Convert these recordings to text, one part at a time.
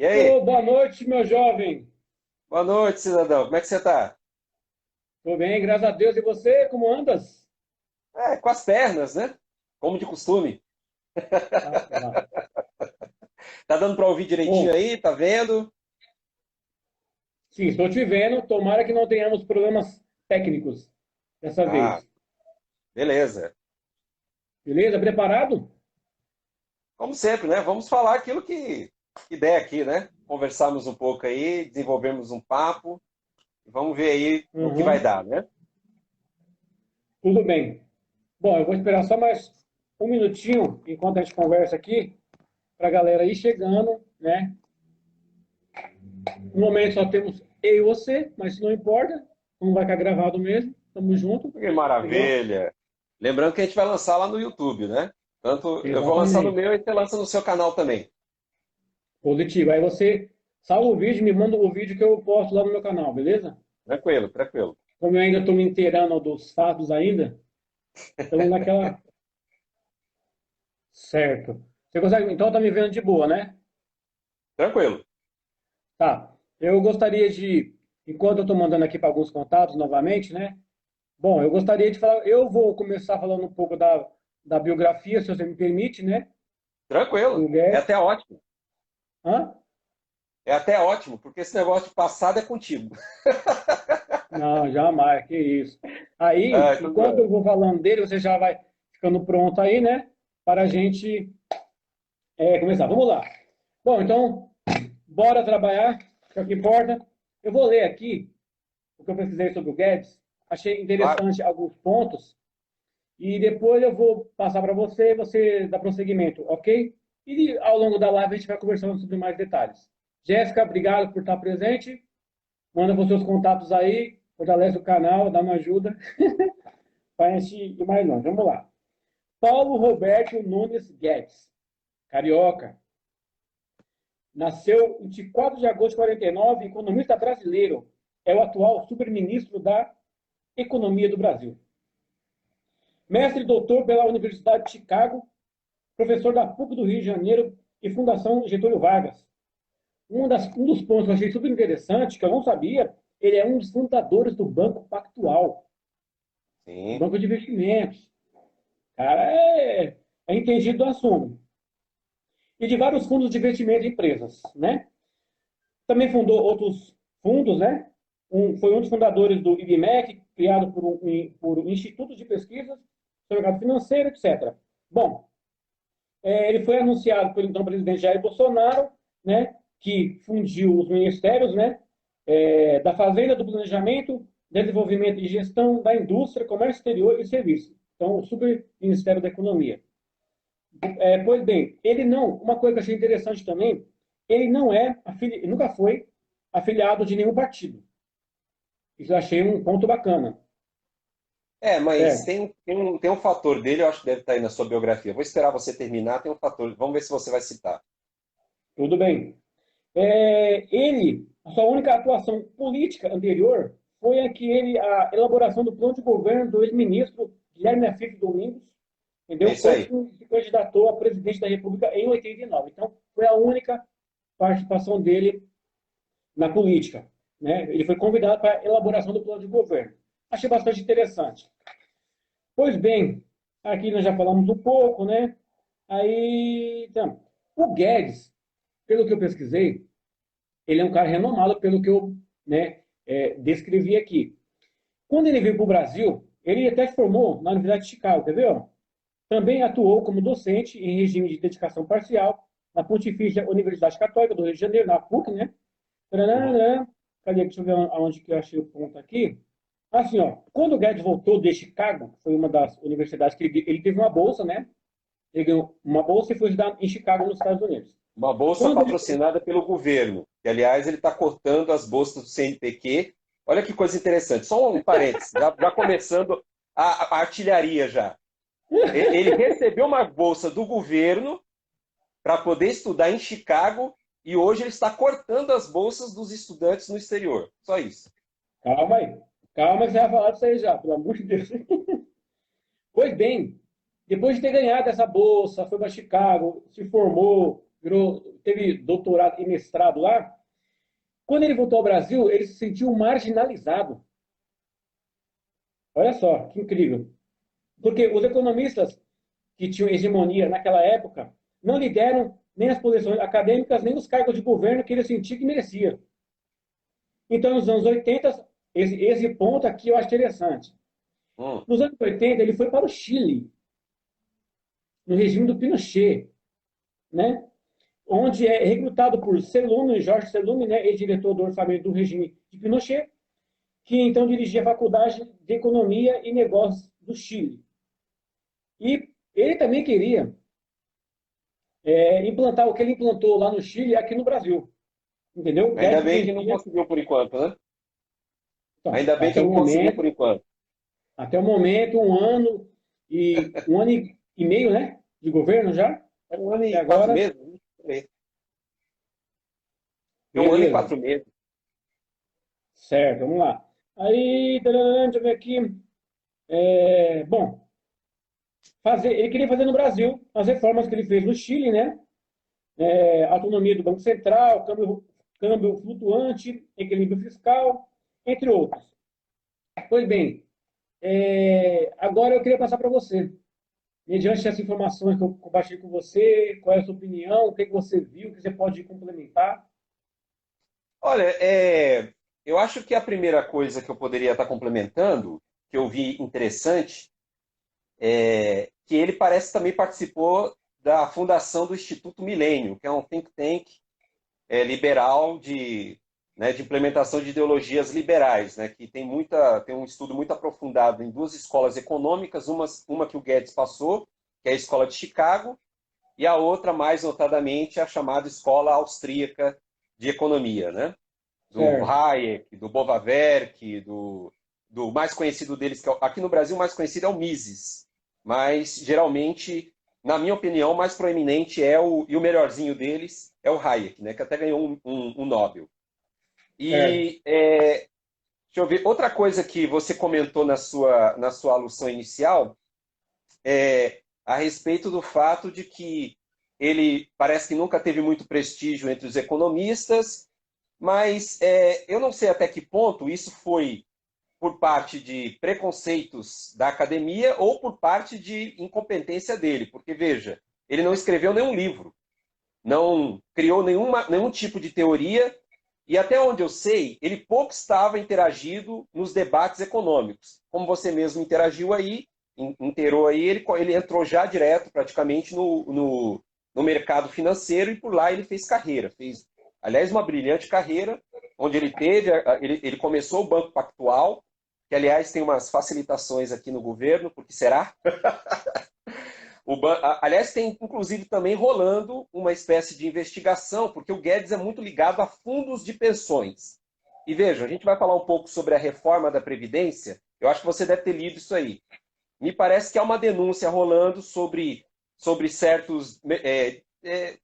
E aí? Ô, boa noite, meu jovem. Boa noite, cidadão. Como é que você tá? Tô bem, graças a Deus. E você, como andas? É, com as pernas, né? Como de costume. Ah, lá. Tá dando para ouvir direitinho Bom, aí? Tá vendo? sim, estou te vendo. Tomara que não tenhamos problemas técnicos dessa Ah, vez. beleza. Beleza? Preparado? Como sempre, né? Vamos falar aquilo que der aqui, né? Conversarmos um pouco aí, desenvolvermos um papo e vamos ver aí no que vai Uhum. dar, né? Tudo bem. Bom, eu vou esperar só mais um minutinho enquanto a gente conversa aqui, para a galera ir chegando, né? No momento só temos eu e você, mas não importa, não vai ficar gravado mesmo. Tamo junto, Que entendeu? maravilha. Lembrando que a gente vai lançar lá no YouTube, né? Tanto eu vou lançar no Exatamente. meu e você lança no seu canal também. Positivo. Aí você salva o vídeo, me manda o vídeo que eu posto lá no meu canal, beleza? Tranquilo, tranquilo. Como eu ainda estou me inteirando dos fatos ainda, estamos naquela. Certo. Você consegue. Então tá me vendo de boa, né? Tranquilo. Tá. Eu gostaria de, enquanto eu estou mandando aqui para alguns contatos novamente, né? Bom, eu gostaria de falar. Eu vou começar falando um pouco da biografia, se você me permite, né? Tranquilo. Do É Guedes. até ótimo. Hã? É até ótimo, porque esse negócio de passado é contigo. Não, jamais, que isso. Aí, Ah, tudo enquanto eu bem. vou falando dele, você já vai ficando pronto aí, né? Para a gente começar. Vamos lá. Bom, então, bora trabalhar, que é o que importa. Eu vou ler aqui o que eu pesquisei sobre o Guedes. Achei Claro. interessante alguns pontos. E depois eu vou passar para você e você dá prosseguimento, ok? E ao longo da live a gente vai conversando sobre mais detalhes. Jéssica, obrigado por estar presente. Manda os seus contatos aí, fortalece o canal, dá uma ajuda para a gente ir mais longe. Vamos lá. Paulo Roberto Nunes Guedes, carioca. Nasceu em 24 de agosto de 49, economista brasileiro. É o atual superministro da Economia do Brasil. Mestre e doutor pela Universidade de Chicago, professor da PUC do Rio de Janeiro e Fundação Getúlio Vargas. Um dos pontos que eu achei super interessante, que eu não sabia, ele é um dos fundadores do Banco Pactual, o Sim. Banco de Investimentos. Cara, é entendido do assunto. E de vários fundos de investimento em empresas, né? Também fundou outros fundos, né? Foi um dos fundadores do IBMEC, criado por um instituto de pesquisas sobre o mercado financeiro, etc. Bom, ele foi anunciado pelo então presidente Jair Bolsonaro, né? Que fundiu os ministérios, né? Da Fazenda, do Planejamento, Desenvolvimento e Gestão, da Indústria, Comércio Exterior e Serviços. Então, o Super Ministério da Economia. Pois bem, ele não. Uma coisa que eu achei interessante também, ele não é, nunca foi afiliado de nenhum partido. Isso eu achei um ponto bacana. É, mas Certo? tem um fator dele, eu acho que deve estar aí na sua biografia. Vou esperar você terminar, tem um fator. Vamos ver se você vai citar. Tudo bem. A sua única atuação política anterior foi a elaboração do plano de governo do ex-ministro Guilherme Afif Domingos, É entendeu? isso aí. Quando se candidatou a presidente da República em 89. Então, foi a única participação dele na política. Né? Ele foi convidado para a elaboração do plano de governo. Achei bastante interessante. Pois bem, aqui nós já falamos um pouco, né? Aí, então, o Guedes, pelo que eu pesquisei, ele é um cara renomado pelo que eu, né, descrevi aqui. Quando ele veio para o Brasil, ele até se formou na Universidade de Chicago, quer ver? Também atuou como docente em regime de dedicação parcial na Pontifícia Universidade Católica do Rio de Janeiro, na PUC, né? Uhum. Cadê? Deixa eu ver onde que eu achei o ponto aqui. Assim, ó, quando o Guedes voltou de Chicago, que foi uma das universidades que ele teve uma bolsa, né? Ele ganhou uma bolsa e foi estudar em Chicago, nos Estados Unidos. Uma bolsa Quando ele. patrocinada pelo governo. Que, aliás, ele está cortando as bolsas do CNPq. Olha que coisa interessante. Só um parênteses, já começando a artilharia já. Ele recebeu uma bolsa do governo para poder estudar em Chicago e hoje ele está cortando as bolsas dos estudantes no exterior. Só isso. Calma aí. Calma que você vai falar disso aí já, pelo amor de Deus. Pois bem, depois de ter ganhado essa bolsa, foi para Chicago, se formou, teve doutorado e mestrado lá. Quando ele voltou ao Brasil, ele se sentiu marginalizado. Olha só, que incrível. Porque os economistas que tinham hegemonia naquela época não lhe deram nem as posições acadêmicas, nem os cargos de governo que ele sentia que merecia. Então, nos anos 80, esse ponto aqui eu acho interessante. Hum. Nos anos 80, ele foi para o Chile, no regime do Pinochet, né? Onde é recrutado por Celumi, Jorge Celumi, né, ex-diretor do orçamento do regime de Pinochet, que então dirigia a Faculdade de Economia e Negócios do Chile. E ele também queria implantar o que ele implantou lá no Chile aqui no Brasil. Entendeu? Ainda Déficit de bem que não engenharia. conseguiu por enquanto, né? Então, Ainda bem que não conseguiu por enquanto. até o momento, um ano e meio, né? De governo já. É 1 ano E e 4 agora, meses. É 1 ano e beleza. 4 meses. Certo, vamos lá. Aí, deixa eu ver aqui. Bom, ele queria fazer no Brasil as reformas que ele fez no Chile, né? Autonomia do Banco Central, câmbio flutuante, equilíbrio fiscal, entre outros. Pois bem, agora eu queria passar para você, mediante essas informações que eu compartilhei com você, qual é a sua opinião, o que você viu, o que você pode complementar. Olha, eu acho que a primeira coisa que eu poderia estar complementando, que eu vi interessante, é que ele parece que também participou da fundação do Instituto Milênio, que é um think tank liberal né, de implementação de ideologias liberais, né, que tem um estudo muito aprofundado em duas escolas econômicas, uma que o Guedes passou, que é a Escola de Chicago, e a outra, mais notadamente, a chamada Escola Austríaca de Economia, né? Do Certo. Hayek, do Bovaverk, do mais conhecido deles, que aqui no Brasil o mais conhecido é o Mises, mas geralmente, na minha opinião, o mais proeminente e o melhorzinho deles é o Hayek, né, que até ganhou um Nobel. Certo. E deixa eu ver, outra coisa que você comentou na sua alusão inicial a respeito do fato de que ele parece que nunca teve muito prestígio entre os economistas, mas eu não sei até que ponto isso foi por parte de preconceitos da academia ou por parte de incompetência dele, porque veja, ele não escreveu nenhum livro, não criou nenhum tipo de teoria, e até onde eu sei, ele pouco estava interagido nos debates econômicos. Como você mesmo interagiu aí, inteirou aí, ele entrou já direto praticamente no mercado financeiro e por lá ele fez carreira. Fez, aliás, uma brilhante carreira, onde ele começou o Banco Pactual, que aliás tem umas facilitações aqui no governo, porque será? Aliás, tem inclusive também rolando uma espécie de investigação, porque o Guedes é muito ligado a fundos de pensões. E veja, a gente vai falar um pouco sobre a reforma da Previdência, eu acho que você deve ter lido isso aí. Me parece que há uma denúncia rolando sobre certos.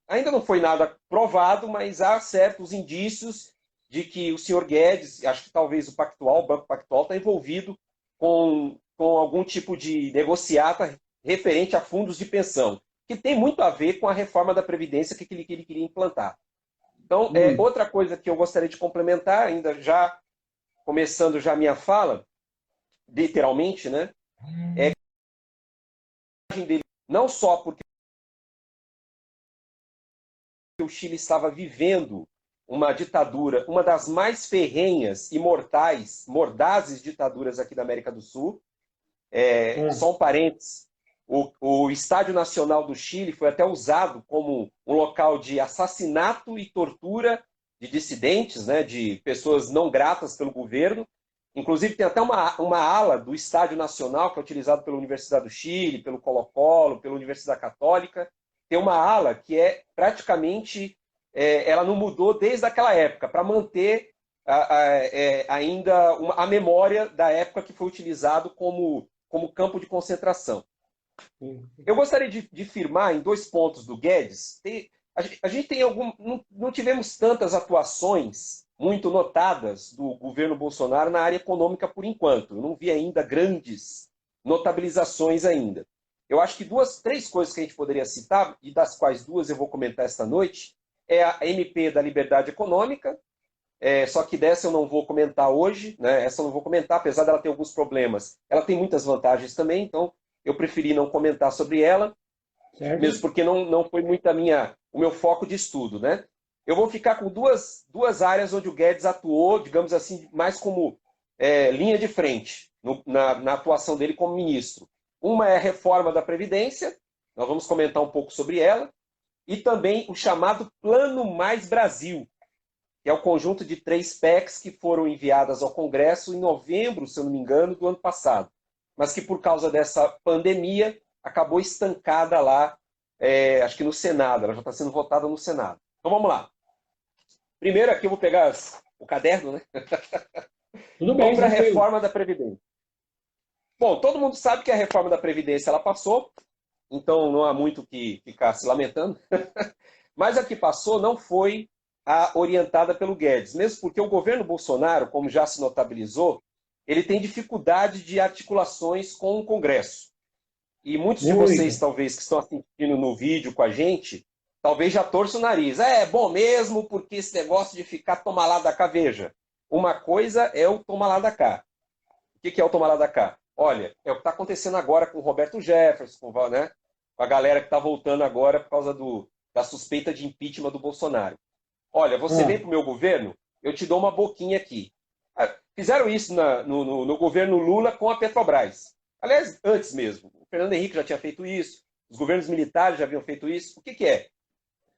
Ainda não foi nada provado, mas há certos indícios de que o senhor Guedes, acho que talvez o Banco Pactual, está envolvido com algum tipo de negociata referente a fundos de pensão, que tem muito a ver com a reforma da Previdência que ele queria implantar. Então, outra coisa que eu gostaria de complementar, ainda já começando já a minha fala, literalmente, né, é a imagem dele, não só porque o Chile estava vivendo uma ditadura, uma das mais ferrenhas e mordazes ditaduras aqui da América do Sul. Só um parênteses, o Estádio Nacional do Chile foi até usado como um local de assassinato e tortura de dissidentes, né, de pessoas não gratas pelo governo. Inclusive, tem até uma ala do Estádio Nacional, que é utilizado pela Universidade do Chile, pelo Colo-Colo, pela Universidade Católica. Tem uma ala que é praticamente, ela não mudou desde aquela época, para manter ainda a memória da época que foi utilizado como campo de concentração. Eu gostaria de firmar em 2 pontos do Guedes. A gente tem não tivemos tantas atuações muito notadas do governo Bolsonaro na área econômica por enquanto. Eu não vi ainda grandes notabilizações ainda. eu acho que três coisas que a gente poderia citar, e das quais duas eu vou comentar esta noite, é a MP da Liberdade Econômica, só que dessa eu não vou comentar hoje, né? Essa eu não vou comentar, apesar dela ter alguns problemas. Ela tem muitas vantagens também, então eu preferi não comentar sobre ela, Certo? mesmo porque não foi muito o meu foco de estudo, né? Eu vou ficar com duas áreas onde o Guedes atuou, digamos assim, mais como linha de frente na atuação dele como ministro. Uma é a reforma da Previdência, nós vamos comentar um pouco sobre ela, e também o chamado Plano Mais Brasil, que é o conjunto de 3 PECs que foram enviadas ao Congresso em novembro, se eu não me engano, do ano passado, mas que por causa dessa pandemia acabou estancada lá, acho que no Senado, ela já está sendo votada no Senado. Então vamos lá. Primeiro aqui eu vou pegar o caderno, né? Tudo bem, Vamos para a tranquilo. reforma da Previdência. Bom, todo mundo sabe que a reforma da Previdência ela passou, então não há muito o que ficar se lamentando. Mas a que passou não foi a orientada pelo Guedes, mesmo porque o governo Bolsonaro, como já se notabilizou, ele tem dificuldade de articulações com o Congresso. E muitos de vocês, Muito. talvez, que estão assistindo no vídeo com a gente, talvez já torçam o nariz. É bom mesmo, porque esse negócio de ficar toma lá da cá, veja. Uma coisa é o toma lá da cá. O que é o toma lá da cá? Olha, é o que está acontecendo agora com o Roberto Jefferson, né? Com a galera que está voltando agora por causa da suspeita de impeachment do Bolsonaro. Olha, você vem para o meu governo, eu te dou uma boquinha aqui. Fizeram isso no governo Lula com a Petrobras. Aliás, antes mesmo. O Fernando Henrique já tinha feito isso, os governos militares já haviam feito isso. O que é?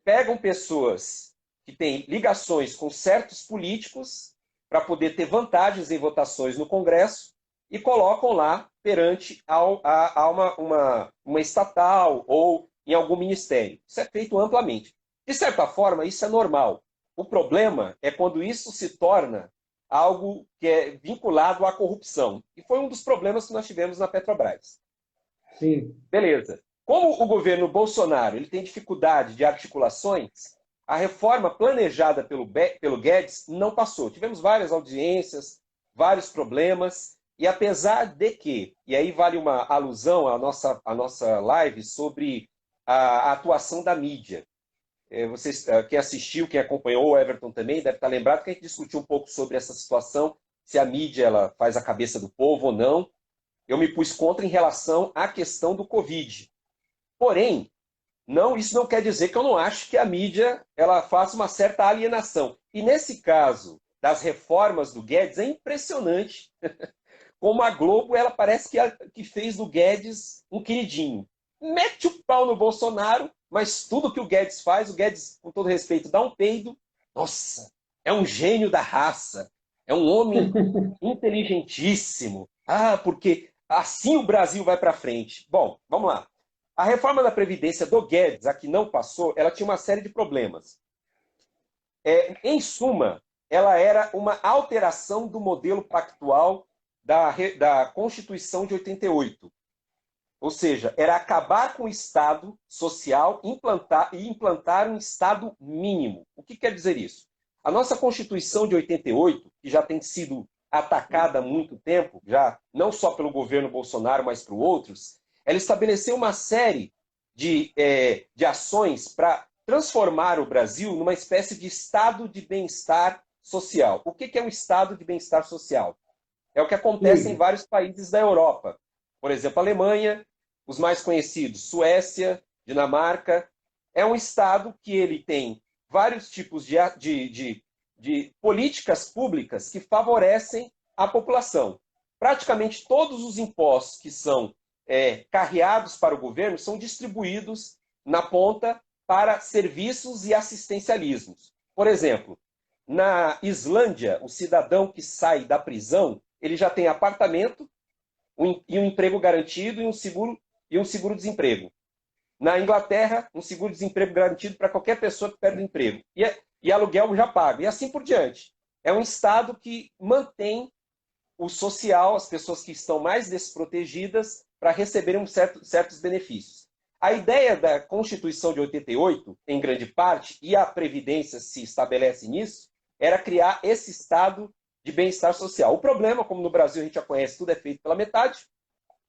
Pegam pessoas que têm ligações com certos políticos para poder ter vantagens em votações no Congresso e colocam lá perante a uma estatal ou em algum ministério. Isso é feito amplamente. De certa forma, isso é normal. O problema é quando isso se torna algo que é vinculado à corrupção. E foi um dos problemas que nós tivemos na Petrobras. Sim. Beleza. Como o governo Bolsonaro ele tem dificuldade de articulações, a reforma planejada pelo Guedes não passou. Tivemos várias audiências, vários problemas, e apesar de que, e aí vale uma alusão à nossa live sobre a atuação da mídia. Vocês, quem assistiu, quem acompanhou, o Everton também, deve estar lembrado que a gente discutiu um pouco sobre essa situação, se a mídia ela faz a cabeça do povo ou não. Eu me pus contra em relação à questão do Covid. Porém, isso não quer dizer que eu não acho que a mídia ela faça uma certa alienação. E nesse caso das reformas do Guedes, é impressionante como a Globo ela parece que fez do Guedes um queridinho. Mete o pau no Bolsonaro, mas tudo que o Guedes faz, o Guedes, com todo respeito, dá um peido. Nossa, é um gênio da raça. É um homem inteligentíssimo. Porque assim o Brasil vai para frente. Bom, vamos lá. A reforma da Previdência do Guedes, a que não passou, ela tinha uma série de problemas. Em suma, ela era uma alteração do modelo pactual da Constituição de 88. Ou seja, era acabar com o Estado social e implantar um Estado mínimo. O que quer dizer isso? A nossa Constituição de 88, que já tem sido atacada há muito tempo, já não só pelo governo Bolsonaro, mas por outros, ela estabeleceu uma série de ações para transformar o Brasil numa espécie de estado de bem-estar social. O que é um estado de bem-estar social? É o que acontece em vários países da Europa. Por exemplo, a Alemanha, os mais conhecidos, Suécia, Dinamarca. É um estado que ele tem vários tipos de políticas públicas que favorecem a população. Praticamente todos os impostos que são carreados para o governo são distribuídos na ponta para serviços e assistencialismos. Por exemplo, na Islândia, o cidadão que sai da prisão, ele já tem apartamento e um emprego garantido e um seguro-desemprego. Na Inglaterra, um seguro-desemprego garantido para qualquer pessoa que perde o emprego. E aluguel já pago. E assim por diante. É um Estado que mantém o social, as pessoas que estão mais desprotegidas, para receberem certos benefícios. A ideia da Constituição de 88, em grande parte, e a Previdência se estabelece nisso, era criar esse Estado de bem-estar social. O problema, como no Brasil a gente já conhece, tudo é feito pela metade.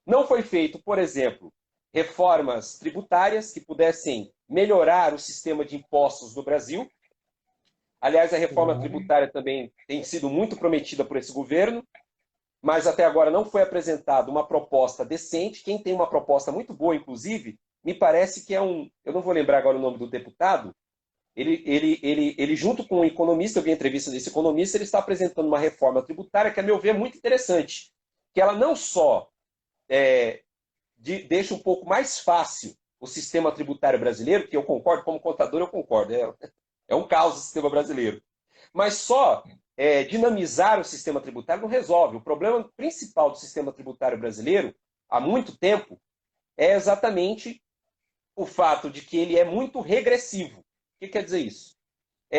Não foi feito, por exemplo, reformas tributárias que pudessem melhorar o sistema de impostos no Brasil. Aliás, a reforma tributária também tem sido muito prometida por esse governo, mas até agora não foi apresentada uma proposta decente. Quem tem uma proposta muito boa, inclusive, me parece que é eu não vou lembrar agora o nome do deputado, ele junto com um economista, eu vi a entrevista desse economista, ele está apresentando uma reforma tributária que, a meu ver, é muito interessante, que ela não só deixa um pouco mais fácil o sistema tributário brasileiro, que eu concordo, como contador eu concordo, é um caos o sistema brasileiro, mas só dinamizar o sistema tributário não resolve. O problema principal do sistema tributário brasileiro, há muito tempo, é exatamente o fato de que ele é muito regressivo. O que quer dizer isso?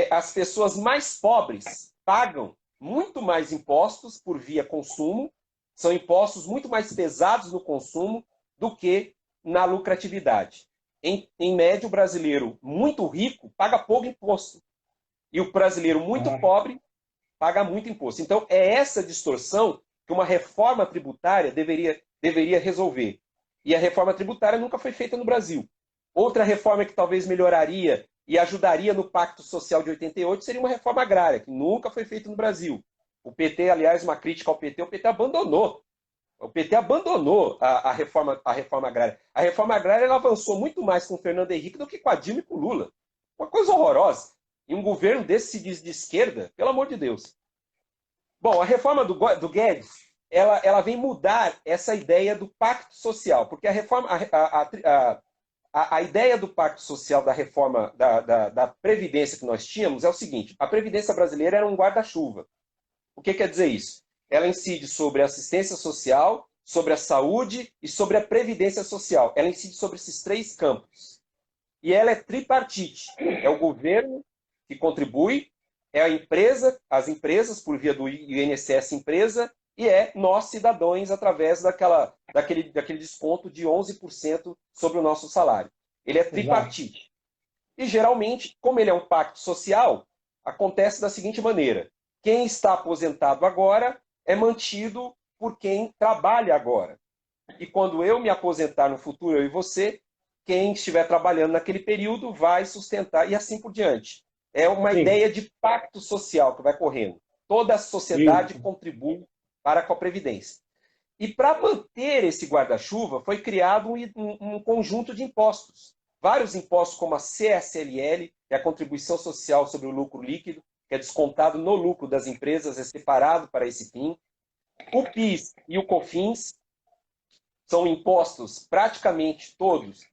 As pessoas mais pobres pagam muito mais impostos por via consumo, são impostos muito mais pesados no consumo do que na lucratividade. Em média, o brasileiro muito rico paga pouco imposto. E o brasileiro muito pobre paga muito imposto. Então, é essa distorção que uma reforma tributária deveria resolver. E a reforma tributária nunca foi feita no Brasil. Outra reforma que talvez melhoraria e ajudaria no Pacto Social de 88 seria uma reforma agrária, que nunca foi feita no Brasil. O PT, aliás, uma crítica ao PT, o PT abandonou. O PT abandonou a reforma agrária. A reforma agrária ela avançou muito mais com o Fernando Henrique do que com a Dilma e com o Lula. Uma coisa horrorosa. E um governo desse se diz de esquerda, pelo amor de Deus. Bom, a reforma do Guedes, ela vem mudar essa ideia do pacto social, porque a ideia do pacto social da reforma da Previdência que nós tínhamos é o seguinte: a Previdência brasileira era um guarda-chuva. O que quer dizer isso? Ela incide sobre a assistência social, sobre a saúde e sobre a previdência social. Ela incide sobre esses três campos. E ela é tripartite. É o governo que contribui, é a empresa, as empresas por via do INSS empresa, e é nós, cidadãos, através daquele desconto de 11% sobre o nosso salário. Ele é tripartite. E, geralmente, como ele é um pacto social, acontece da seguinte maneira: quem está aposentado agora é mantido por quem trabalha agora. E quando eu me aposentar no futuro, eu e você, quem estiver trabalhando naquele período vai sustentar, e assim por diante. É uma ideia de pacto social que vai correndo. Toda a sociedade contribui para com a Previdência. E para manter esse guarda-chuva, foi criado um conjunto de impostos. Vários impostos, como a CSLL, que é a Contribuição Social sobre o Lucro Líquido, que é descontado no lucro das empresas, é separado para esse fim. O PIS e o COFINS são impostos praticamente todos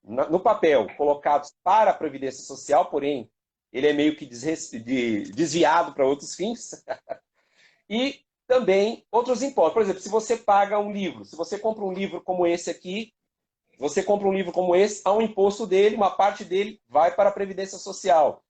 no papel, colocados para a Previdência Social, porém, ele é meio que desviado para outros fins. E também outros impostos. Por exemplo, se você paga um livro, se você compra um livro como esse aqui, há um imposto dele, uma parte dele vai para a Previdência Social.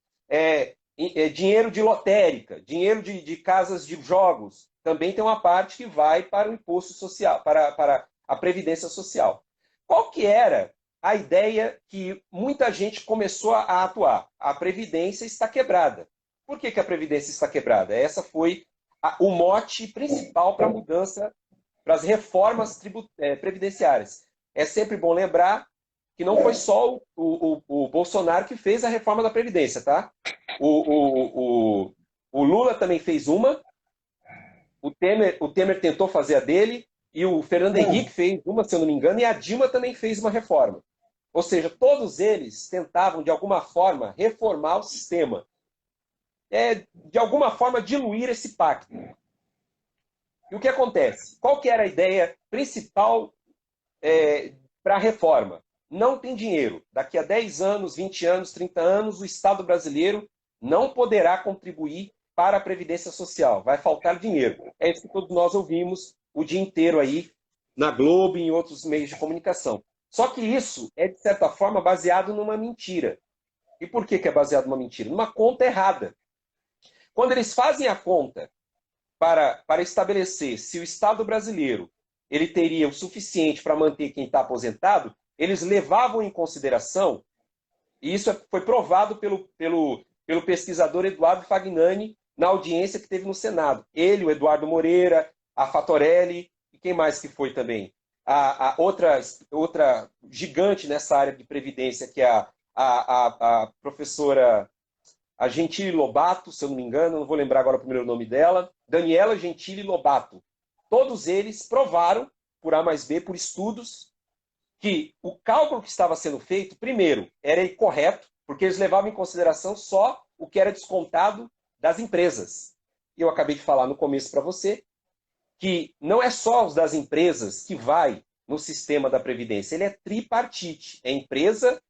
Dinheiro de lotérica, dinheiro de casas de jogos, também tem uma parte que vai para o imposto social, para a Previdência Social. Qual que era a ideia que muita gente começou a atuar? A Previdência está quebrada. Por que a Previdência está quebrada? Essa foi o mote principal para a mudança, para as reformas previdenciárias. É sempre bom lembrar que não foi só o Bolsonaro que fez a reforma da Previdência, tá? O Lula também fez uma, o Temer tentou fazer a dele, e o Fernando Henrique fez uma, se eu não me engano, e a Dilma também fez uma reforma. Ou seja, todos eles tentavam, de alguma forma, reformar o sistema. De alguma forma, diluir esse pacto. E o que acontece? Qual que era a ideia principal para a reforma? Não tem dinheiro. Daqui a 10 anos, 20 anos, 30 anos, o Estado brasileiro não poderá contribuir para a Previdência Social. Vai faltar dinheiro. É isso que todos nós ouvimos o dia inteiro aí na Globo e em outros meios de comunicação. Só que isso é, de certa forma, baseado numa mentira. E por que é baseado numa mentira? Numa conta errada. Quando eles fazem a conta para estabelecer se o Estado brasileiro ele teria o suficiente para manter quem está aposentado, eles levavam em consideração, e isso foi provado pelo pesquisador Eduardo Fagnani na audiência que teve no Senado. Ele, o Eduardo Moreira, a Fatorelli, e quem mais que foi também? outra gigante nessa área de previdência, que é a professora a Gentili Lobato, se eu não me engano, não vou lembrar agora o primeiro nome dela, Daniela Gentili Lobato. Todos eles provaram, por A mais B, por estudos, que o cálculo que estava sendo feito, primeiro, era incorreto, porque eles levavam em consideração só o que era descontado das empresas. E eu acabei de falar no começo para você que não é só os das empresas que vai no sistema da Previdência, ele é tripartite. É empresa,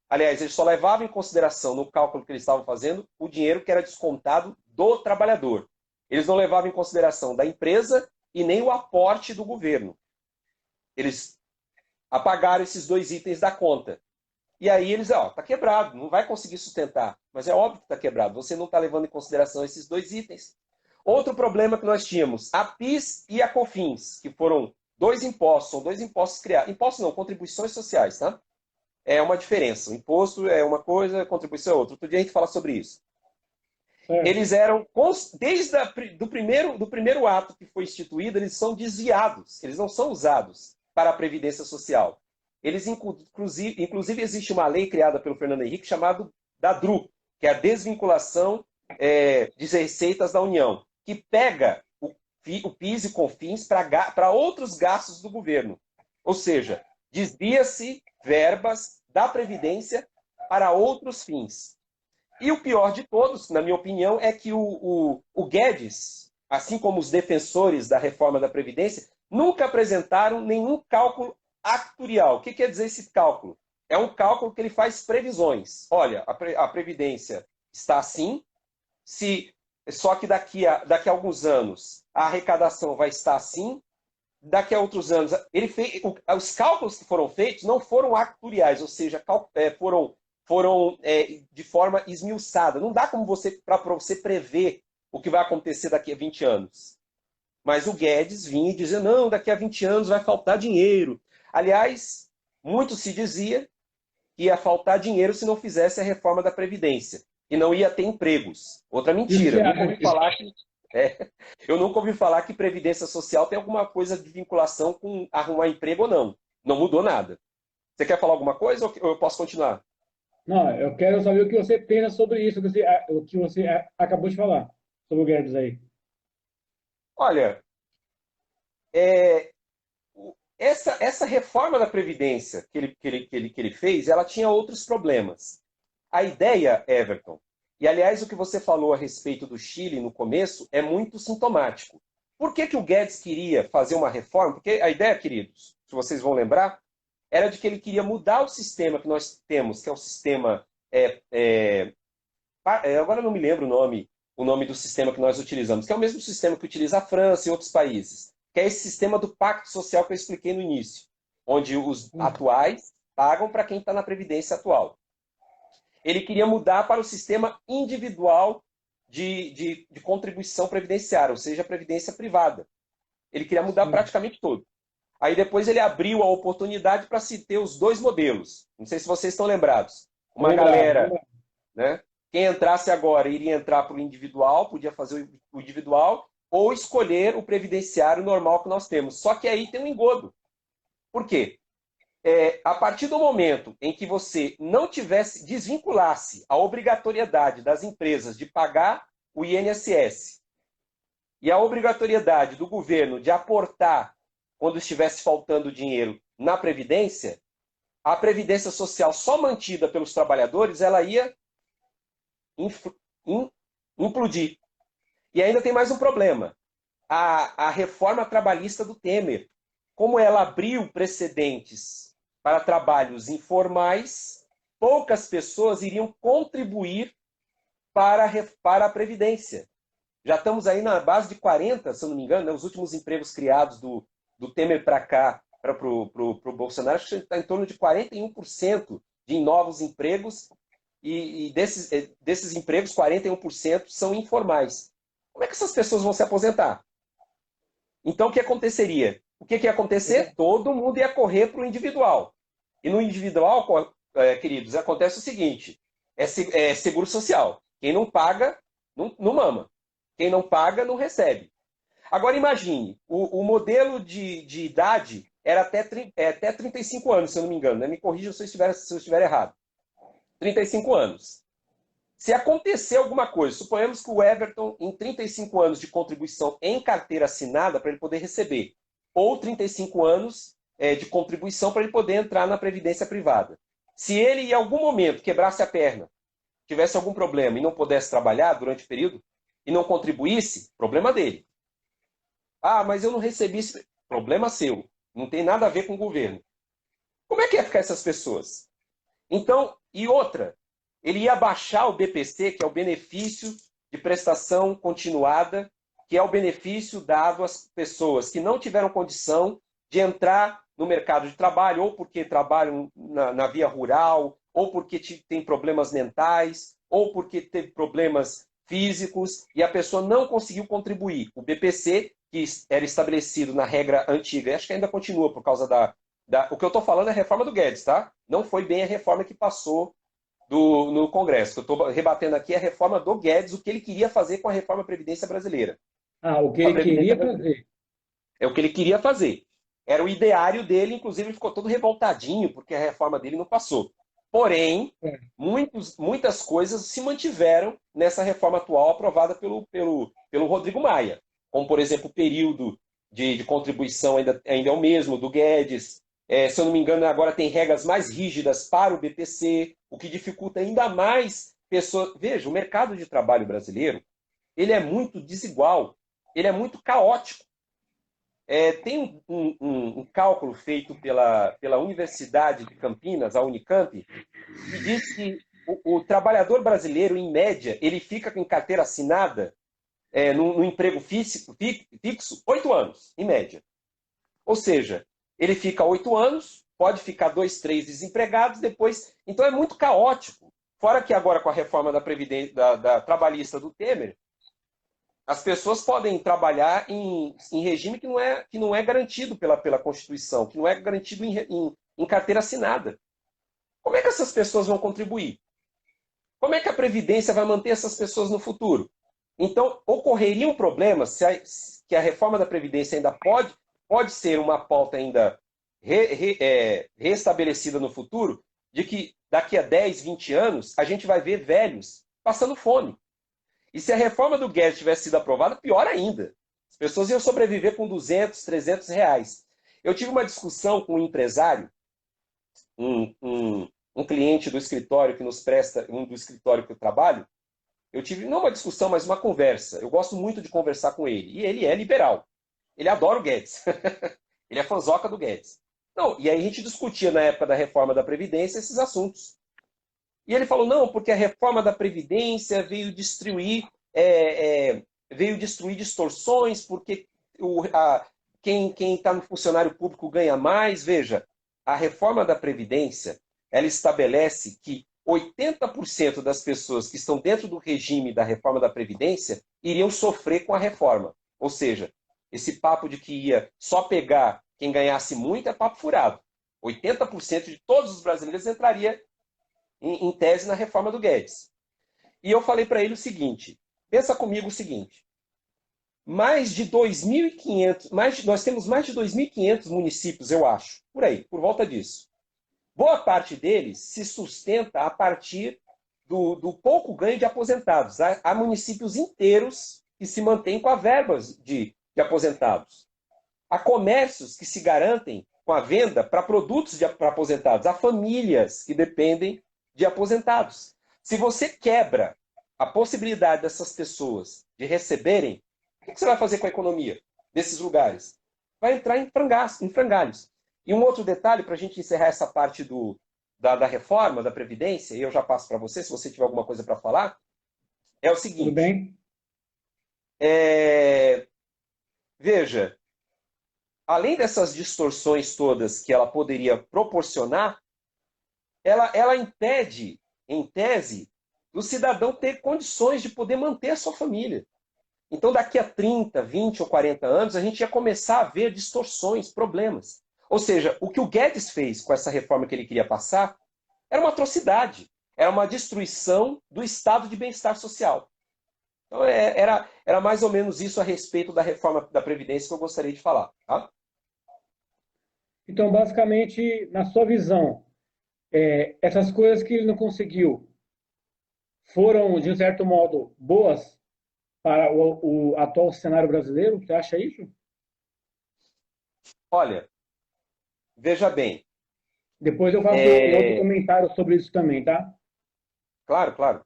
aliás, eles só levavam em consideração no cálculo que eles estavam fazendo o dinheiro que era descontado do trabalhador. Eles não levavam em consideração da empresa e nem o aporte do governo. Eles apagaram esses dois itens da conta. E aí eles, está quebrado, não vai conseguir sustentar. Mas é óbvio que está quebrado, você não está levando em consideração esses dois itens. Outro problema que nós tínhamos, a PIS e a COFINS, que foram dois impostos, são dois impostos criados. Impostos não, contribuições sociais, tá? É uma diferença. O imposto é uma coisa, a contribuição é outra. Outro dia a gente fala sobre isso. Eles eram, desde do primeiro ato que foi instituído, eles são desviados, eles não são usados para a Previdência Social. Eles, inclusive, existe uma lei criada pelo Fernando Henrique chamada da DRU, que é a desvinculação de receitas da União, que pega o PIS e COFINS para outros gastos do governo. Ou seja, desvia-se verbas da Previdência para outros fins. E o pior de todos, na minha opinião, é que o Guedes, assim como os defensores da reforma da Previdência, nunca apresentaram nenhum cálculo actuarial. O que quer dizer esse cálculo? É um cálculo que ele faz previsões. Olha, a Previdência está assim, só que daqui a alguns anos a arrecadação vai estar assim, daqui a outros anos... os cálculos que foram feitos não foram actuariais, ou seja, foram de forma esmiuçada. Não dá como para você prever o que vai acontecer daqui a 20 anos. Mas o Guedes vinha e dizia, não, daqui a 20 anos vai faltar dinheiro. Aliás, muito se dizia que ia faltar dinheiro se não fizesse a reforma da Previdência. E não ia ter empregos. Outra mentira. Eu nunca ouvi falar que Previdência Social tem alguma coisa de vinculação com arrumar emprego ou não. Não mudou nada. Você quer falar alguma coisa ou eu posso continuar? Não, eu quero saber o que você pensa sobre isso, o que você acabou de falar, sobre o Guedes aí. Olha, essa reforma da Previdência que ele fez, ela tinha outros problemas. A ideia, Everton, e aliás o que você falou a respeito do Chile no começo é muito sintomático. Por que o Guedes queria fazer uma reforma? Porque a ideia, queridos, se vocês vão lembrar, era de que ele queria mudar o sistema que nós temos, que é o sistema... agora eu não me lembro o nome do sistema que nós utilizamos, que é o mesmo sistema que utiliza a França e outros países, que é esse sistema do pacto social que eu expliquei no início, onde os atuais pagam para quem está na Previdência atual. Ele queria mudar para o sistema individual de contribuição previdenciária, ou seja, a previdência privada. Ele queria mudar praticamente todo. Aí depois ele abriu a oportunidade para se ter os dois modelos. Não sei se vocês estão lembrados. Uma galera, né? Quem entrasse agora iria entrar para o individual, podia fazer o individual, ou escolher o previdenciário normal que nós temos. Só que aí tem um engodo. Por quê? A partir do momento em que você não desvinculasse a obrigatoriedade das empresas de pagar o INSS e a obrigatoriedade do governo de aportar quando estivesse faltando dinheiro na Previdência, a Previdência Social só mantida pelos trabalhadores, ela ia implodir. E ainda tem mais um problema. A reforma trabalhista do Temer, como ela abriu precedentes para trabalhos informais, poucas pessoas iriam contribuir para a Previdência. Já estamos aí na base de 40, se eu não me engano, né, os últimos empregos criados do Temer para cá, para o Bolsonaro, acho que está em torno de 41% de novos empregos, e desses empregos, 41% são informais. Como é que essas pessoas vão se aposentar? Então, o que aconteceria? O que ia acontecer? Todo mundo ia correr para o individual. E no individual, queridos, acontece o seguinte, é seguro social. Quem não paga, não mama. Quem não paga, não recebe. Agora imagine, o modelo de idade era até 35 anos, se eu não me engano, né? Me corrija se eu estiver errado. 35 anos. Se acontecer alguma coisa, suponhamos que o Everton, em 35 anos de contribuição em carteira assinada, para ele poder receber, ou 35 anos de contribuição para ele poder entrar na previdência privada. Se ele, em algum momento, quebrasse a perna, tivesse algum problema e não pudesse trabalhar durante o período, e não contribuísse, problema dele. Ah, mas eu não recebi esse... Problema seu. Não tem nada a ver com o governo. Como é que ia ficar essas pessoas? Então, e outra, ele ia baixar o BPC, que é o benefício de prestação continuada, que é o benefício dado às pessoas que não tiveram condição de entrar no mercado de trabalho, ou porque trabalham na via rural, ou porque tem problemas mentais, ou porque teve problemas físicos, e a pessoa não conseguiu contribuir. O BPC, que era estabelecido na regra antiga, acho que ainda continua por causa o que eu estou falando é a reforma do Guedes, tá? Não foi bem a reforma que passou no Congresso. Eu estou rebatendo aqui a reforma do Guedes, o que ele queria fazer com a reforma da Previdência brasileira. Ah, o que ele queria fazer. É o que ele queria fazer. Era o ideário dele, inclusive ele ficou todo revoltadinho, porque a reforma dele não passou. Porém, muitas coisas se mantiveram nessa reforma atual aprovada pelo Rodrigo Maia. Como, por exemplo, o período de contribuição ainda é o mesmo, do Guedes. Se eu não me engano, agora tem regras mais rígidas para o BPC, o que dificulta ainda mais pessoas. Veja, o mercado de trabalho brasileiro, ele é muito desigual, ele é muito caótico. Tem um cálculo feito pela Universidade de Campinas, a Unicamp, que diz que o trabalhador brasileiro, em média, ele fica com carteira assinada no emprego fixo 8 anos, em média. Ou seja, ele fica 8 anos, pode ficar 2, 3 desempregados, depois... Então é muito caótico. Fora que agora com a reforma da Previdência, da trabalhista do Temer, as pessoas podem trabalhar em regime que não é garantido pela Constituição, que não é garantido em carteira assinada. Como é que essas pessoas vão contribuir? Como é que a Previdência vai manter essas pessoas no futuro? Então, ocorreriam problemas que a reforma da Previdência ainda pode ser uma pauta ainda restabelecida no futuro, de que daqui a 10, 20 anos, a gente vai ver velhos passando fome. E se a reforma do Guedes tivesse sido aprovada, pior ainda. As pessoas iam sobreviver com 200, 300 reais. Eu tive uma discussão com um empresário, um cliente do escritório que nos presta, do escritório que eu trabalho. Eu tive, não uma discussão, mas uma conversa. Eu gosto muito de conversar com ele. E ele é liberal. Ele adora o Guedes. Ele é fanzoca do Guedes. Não, e aí a gente discutia na época da reforma da Previdência esses assuntos. E ele falou, não, porque a reforma da Previdência veio destruir distorções, porque quem está no funcionário público ganha mais. Veja, a reforma da Previdência, ela estabelece que 80% das pessoas que estão dentro do regime da reforma da Previdência iriam sofrer com a reforma. Ou seja, esse papo de que ia só pegar quem ganhasse muito é papo furado. 80% de todos os brasileiros entraria em tese na reforma do Guedes. E eu falei para ele o seguinte, pensa comigo o seguinte, nós temos mais de 2.500 municípios, eu acho, por aí, por volta disso. Boa parte deles se sustenta a partir do pouco ganho de aposentados. Há municípios inteiros que se mantêm com a verbas de aposentados. Há comércios que se garantem com a venda para produtos para aposentados. Há famílias que dependem de aposentados. Se você quebra a possibilidade dessas pessoas de receberem, o que você vai fazer com a economia desses lugares? Vai entrar em frangalhos. E um outro detalhe, para a gente encerrar essa parte da reforma, da Previdência, e eu já passo para você, se você tiver alguma coisa para falar, é o seguinte. Tudo bem? Veja, além dessas distorções todas que ela poderia proporcionar, ela impede, em tese, do cidadão ter condições de poder manter a sua família. Então, daqui a 30, 20 ou 40 anos, a gente ia começar a ver distorções, problemas. Ou seja, o que o Guedes fez com essa reforma que ele queria passar era uma atrocidade. Era uma destruição do estado de bem-estar social. Então, era mais ou menos isso a respeito da reforma da Previdência que eu gostaria de falar. Tá? Então, basicamente, na sua visão, essas coisas que ele não conseguiu foram, de um certo modo, boas para o atual cenário brasileiro? Você acha isso? Olha, veja bem, Depois eu faço um outro é, comentário sobre isso também, tá? claro, claro.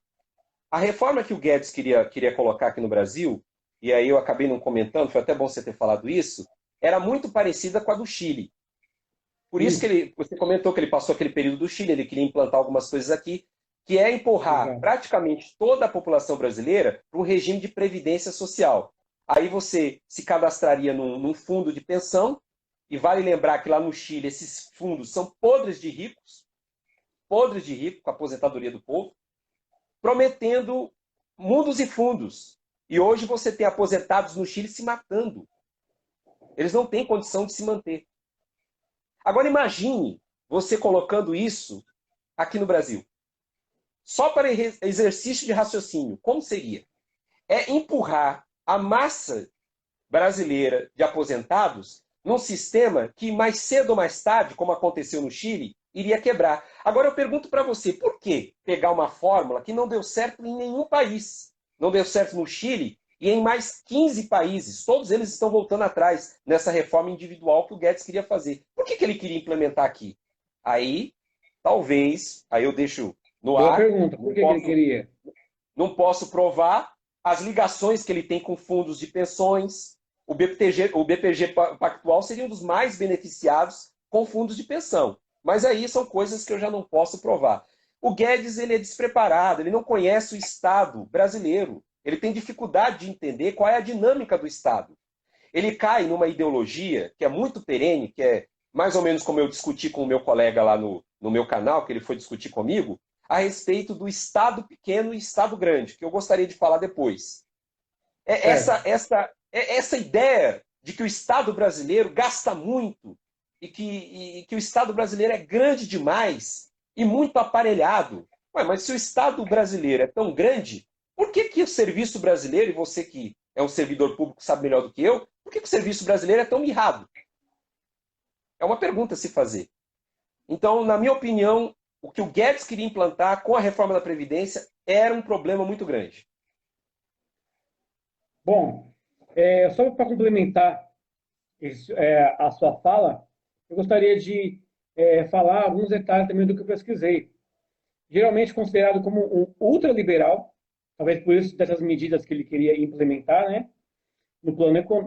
A reforma que o Guedes queria colocar aqui no Brasil, e aí eu acabei não comentando, foi até bom você ter falado isso, era muito parecida com a do Chile. Por isso que Isso, você comentou que ele passou aquele período do Chile, ele queria implantar algumas coisas aqui, que é empurrar exato. praticamente toda a população brasileira para um regime de previdência social. Aí você se cadastraria num fundo de pensão, e vale lembrar que lá no Chile esses fundos são podres de rico, com a aposentadoria do povo, prometendo mundos e fundos. E hoje você tem aposentados no Chile se matando. Eles não têm condição de se manter. Agora imagine você colocando isso aqui no Brasil. Só para exercício de raciocínio, como seria? É empurrar a massa brasileira de aposentados num sistema que mais cedo ou mais tarde, como aconteceu no Chile, iria quebrar. Agora eu pergunto para você, por que pegar uma fórmula que não deu certo em nenhum país? Não deu certo no Chile e em mais 15 países. Todos eles estão voltando atrás nessa reforma individual que o Guedes queria fazer. Por que ele queria implementar aqui? Aí, talvez, aí eu deixo no Boa ar, pergunta. Por não que que ele posso, queria? não posso provar as ligações que ele tem com fundos de pensões. O BPG Pactual seria um dos mais beneficiados com fundos de pensão. Mas aí são coisas que eu já não posso provar. O Guedes ele é despreparado, ele não conhece o Estado brasileiro. Ele tem dificuldade de entender qual é a dinâmica do Estado. Ele cai numa ideologia que é muito perene, que é mais ou menos como eu discuti com o meu colega lá no meu canal, que ele foi discutir comigo, a respeito do Estado pequeno e Estado grande, que eu gostaria de falar depois. É Certo. essa ideia de que o Estado brasileiro gasta muito e que o Estado brasileiro é grande demais e muito aparelhado. Ué, mas se o Estado brasileiro é tão grande, por que o serviço brasileiro, e você que é um servidor público sabe melhor do que eu, por que o serviço brasileiro é tão mirrado? É uma pergunta a se fazer. Então, na minha opinião, o que o Guedes queria implantar com a reforma da Previdência era um problema muito grande. Bom, só para complementar a sua fala, eu gostaria de falar alguns detalhes também do que eu pesquisei. Geralmente considerado como um ultraliberal, talvez por isso dessas medidas que ele queria implementar, né? No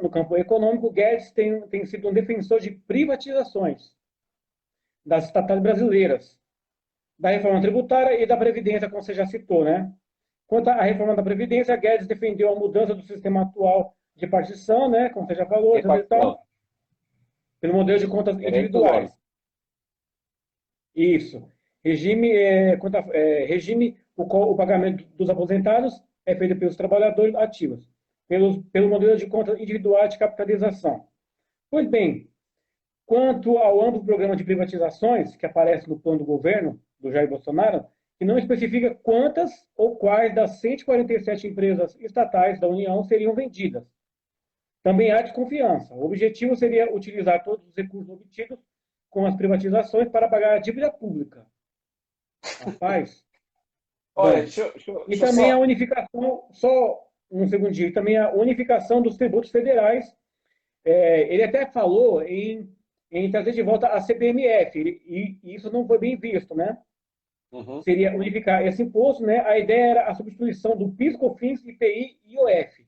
campo econômico, Guedes tem sido um defensor de privatizações das estatais brasileiras, da reforma tributária e da Previdência, como você já citou, né? Quanto à reforma da Previdência, Guedes defendeu a mudança do sistema atual de partição, né? Como você já falou, Repartição. pelo modelo de contas Era esse o individuais. nome. Isso. Regime o qual o pagamento dos aposentados é feito pelos trabalhadores ativos, pelo modelo de contas individuais de capitalização. Pois bem, quanto ao amplo programa de privatizações que aparece no plano do governo do Jair Bolsonaro, que não especifica quantas ou quais das 147 empresas estatais da União seriam vendidas. Também há desconfiança. O objetivo seria utilizar todos os recursos obtidos com as privatizações para pagar a dívida pública. Rapaz, Olha, bom. deixa E eu também a só. unificação, só um segundinho, também a unificação dos tributos federais. Ele até falou em trazer de volta a CPMF, e isso não foi bem visto, né? Uhum. Seria unificar esse imposto, né? A ideia era a substituição do PIS, COFINS, IPI e IOF,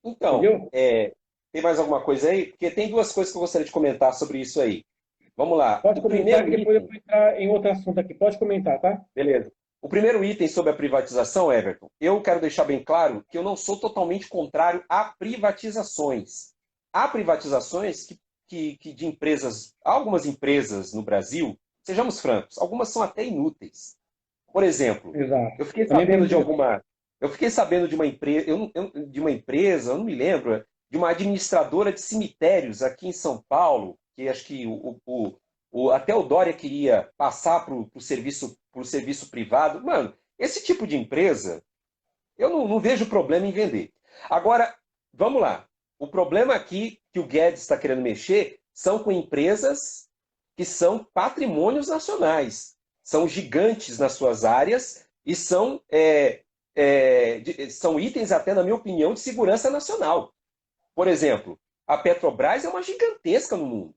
Então, entendeu? tem mais alguma coisa aí? Porque tem duas coisas que eu gostaria de comentar sobre isso aí. Vamos lá. Pode O comentar primeiro que depois eu item, vou entrar em outro assunto aqui. Pode comentar, tá? beleza. O primeiro item sobre a privatização, Everton, eu quero deixar bem claro que eu não sou totalmente contrário a privatizações. Há privatizações que de empresas, algumas empresas no Brasil, sejamos francos, algumas são até inúteis. Por exemplo, Exato. eu fiquei Também sabendo de penso isso. alguma, eu fiquei sabendo de uma empresa, de uma empresa, eu não me lembro, de uma administradora de cemitérios aqui em São Paulo, que acho que até o Dória queria passar para o serviço privado. Mano, esse tipo de empresa, eu não vejo problema em vender. Agora, vamos lá. O problema aqui que o Guedes está querendo mexer são com empresas que são patrimônios nacionais, são gigantes nas suas áreas e são itens até, na minha opinião, de segurança nacional. Por exemplo, a Petrobras é uma gigantesca no mundo.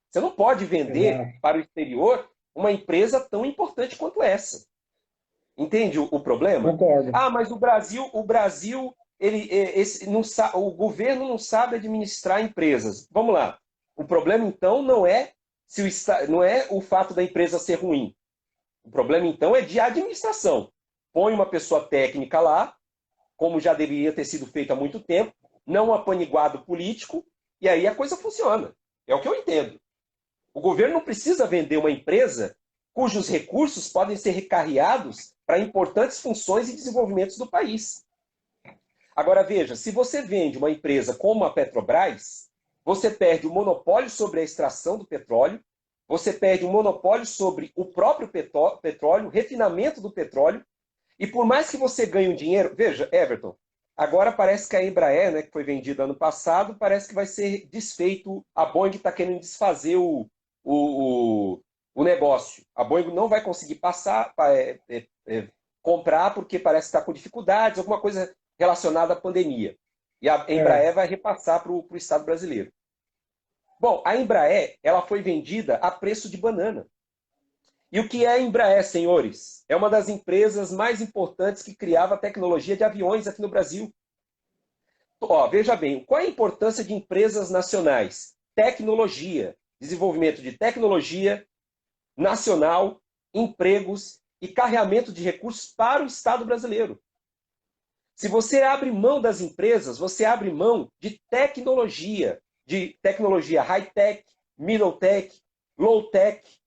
Você não pode vender para o exterior uma empresa tão importante quanto essa. Entende o problema? Concordo. Ah, mas o Brasil o governo não sabe administrar empresas. Vamos lá. O problema, então, não é o fato da empresa ser ruim. O problema, então, é de administração. Põe uma pessoa técnica lá, como já deveria ter sido feito há muito tempo, não apaniguado político, e aí a coisa funciona. É o que eu entendo. O governo não precisa vender uma empresa cujos recursos podem ser recarreados para importantes funções e desenvolvimentos do país. Agora, veja, se você vende uma empresa como a Petrobras, você perde o monopólio sobre a extração do petróleo, você perde o monopólio sobre o próprio petróleo, o refinamento do petróleo, e por mais que você ganhe um dinheiro... Veja, Everton, agora parece que a Embraer, né, que foi vendida ano passado, parece que vai ser desfeito. A Boeing está querendo desfazer o negócio. A Boeing não vai conseguir comprar porque parece que está com dificuldades, alguma coisa relacionada à pandemia. E a Embraer vai repassar para o Estado brasileiro. Bom, a Embraer ela foi vendida a preço de banana. E o que é a Embraer, senhores? É uma das empresas mais importantes que criava tecnologia de aviões aqui no Brasil. Ó, veja bem, qual é a importância de empresas nacionais? Tecnologia, desenvolvimento de tecnologia nacional, empregos e carreamento de recursos para o Estado brasileiro. Se você abre mão das empresas, você abre mão de tecnologia high-tech, middle-tech, low-tech.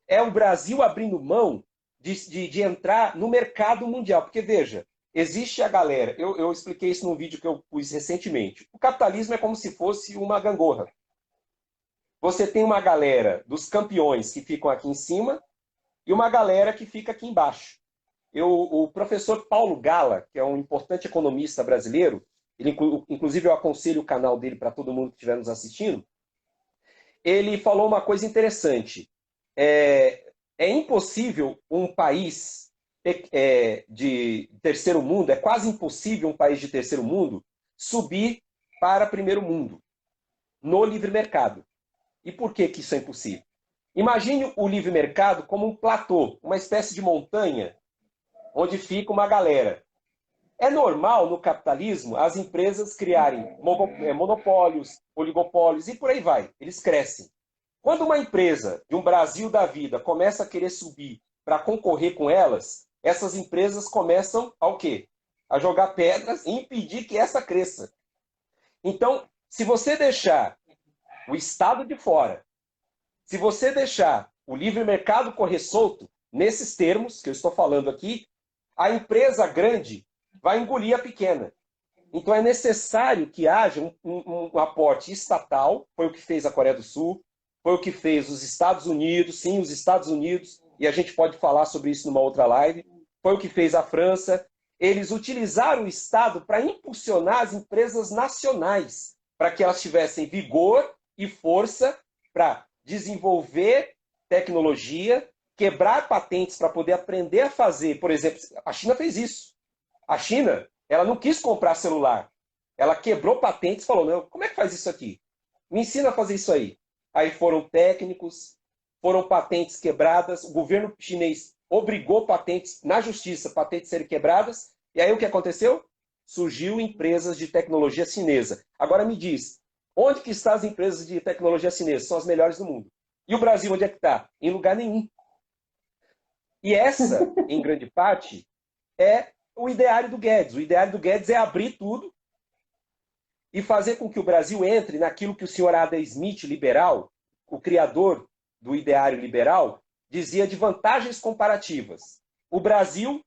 É o Brasil abrindo mão de entrar no mercado mundial. Porque, veja, existe a galera... Eu expliquei isso num vídeo que eu pus recentemente. O capitalismo é como se fosse uma gangorra. Você tem uma galera dos campeões que ficam aqui em cima e uma galera que fica aqui embaixo. O professor Paulo Gala, que é um importante economista brasileiro, inclusive eu aconselho o canal dele para todo mundo que estiver nos assistindo, ele falou uma coisa interessante. É impossível um país de terceiro mundo, é quase impossível um país de terceiro mundo subir para primeiro mundo no livre mercado. E por que isso é impossível? Imagine o livre mercado como um platô, uma espécie de montanha, onde fica uma galera. É normal no capitalismo as empresas criarem monopólios, oligopólios e por aí vai. Eles crescem. Quando uma empresa de um Brasil da vida começa a querer subir para concorrer com elas, essas empresas começam a o quê? A jogar pedras e impedir que essa cresça. Então, se você deixar o Estado de fora, se você deixar o livre mercado correr solto, nesses termos que eu estou falando aqui, a empresa grande vai engolir a pequena. Então é necessário que haja um aporte estatal, foi o que fez a Coreia do Sul, foi o que fez os Estados Unidos, sim, os Estados Unidos, e a gente pode falar sobre isso numa outra live, foi o que fez a França. Eles utilizaram o Estado para impulsionar as empresas nacionais, para que elas tivessem vigor e força para desenvolver tecnologia, quebrar patentes para poder aprender a fazer. Por exemplo, a China fez isso. A China, ela não quis comprar celular. Ela quebrou patentes e falou, não, como é que faz isso aqui? Me ensina a fazer isso aí. Aí foram técnicos, foram patentes quebradas, o governo chinês obrigou patentes, na justiça, patentes serem quebradas, e aí o que aconteceu? Surgiu empresas de tecnologia chinesa. Agora me diz, onde que estão as empresas de tecnologia chinesa? São as melhores do mundo. E o Brasil, onde é que está? Em lugar nenhum. E essa, em grande parte, é o ideário do Guedes. O ideário do Guedes é abrir tudo e fazer com que o Brasil entre naquilo que o senhor Adam Smith, liberal, o criador do ideário liberal, dizia de vantagens comparativas. O Brasil,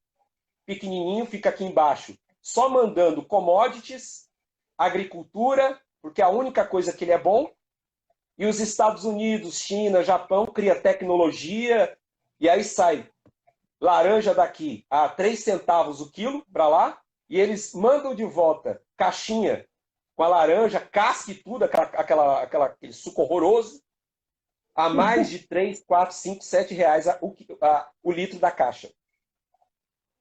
pequenininho, fica aqui embaixo, só mandando commodities, agricultura, porque é a única coisa que ele é bom, e os Estados Unidos, China, Japão, cria tecnologia, e aí sai laranja daqui a 3 centavos o quilo para lá, e eles mandam de volta caixinha com a laranja, casque tudo, aquele suco horroroso, a mais de 3, 4, 5, 7 reais o litro da caixa.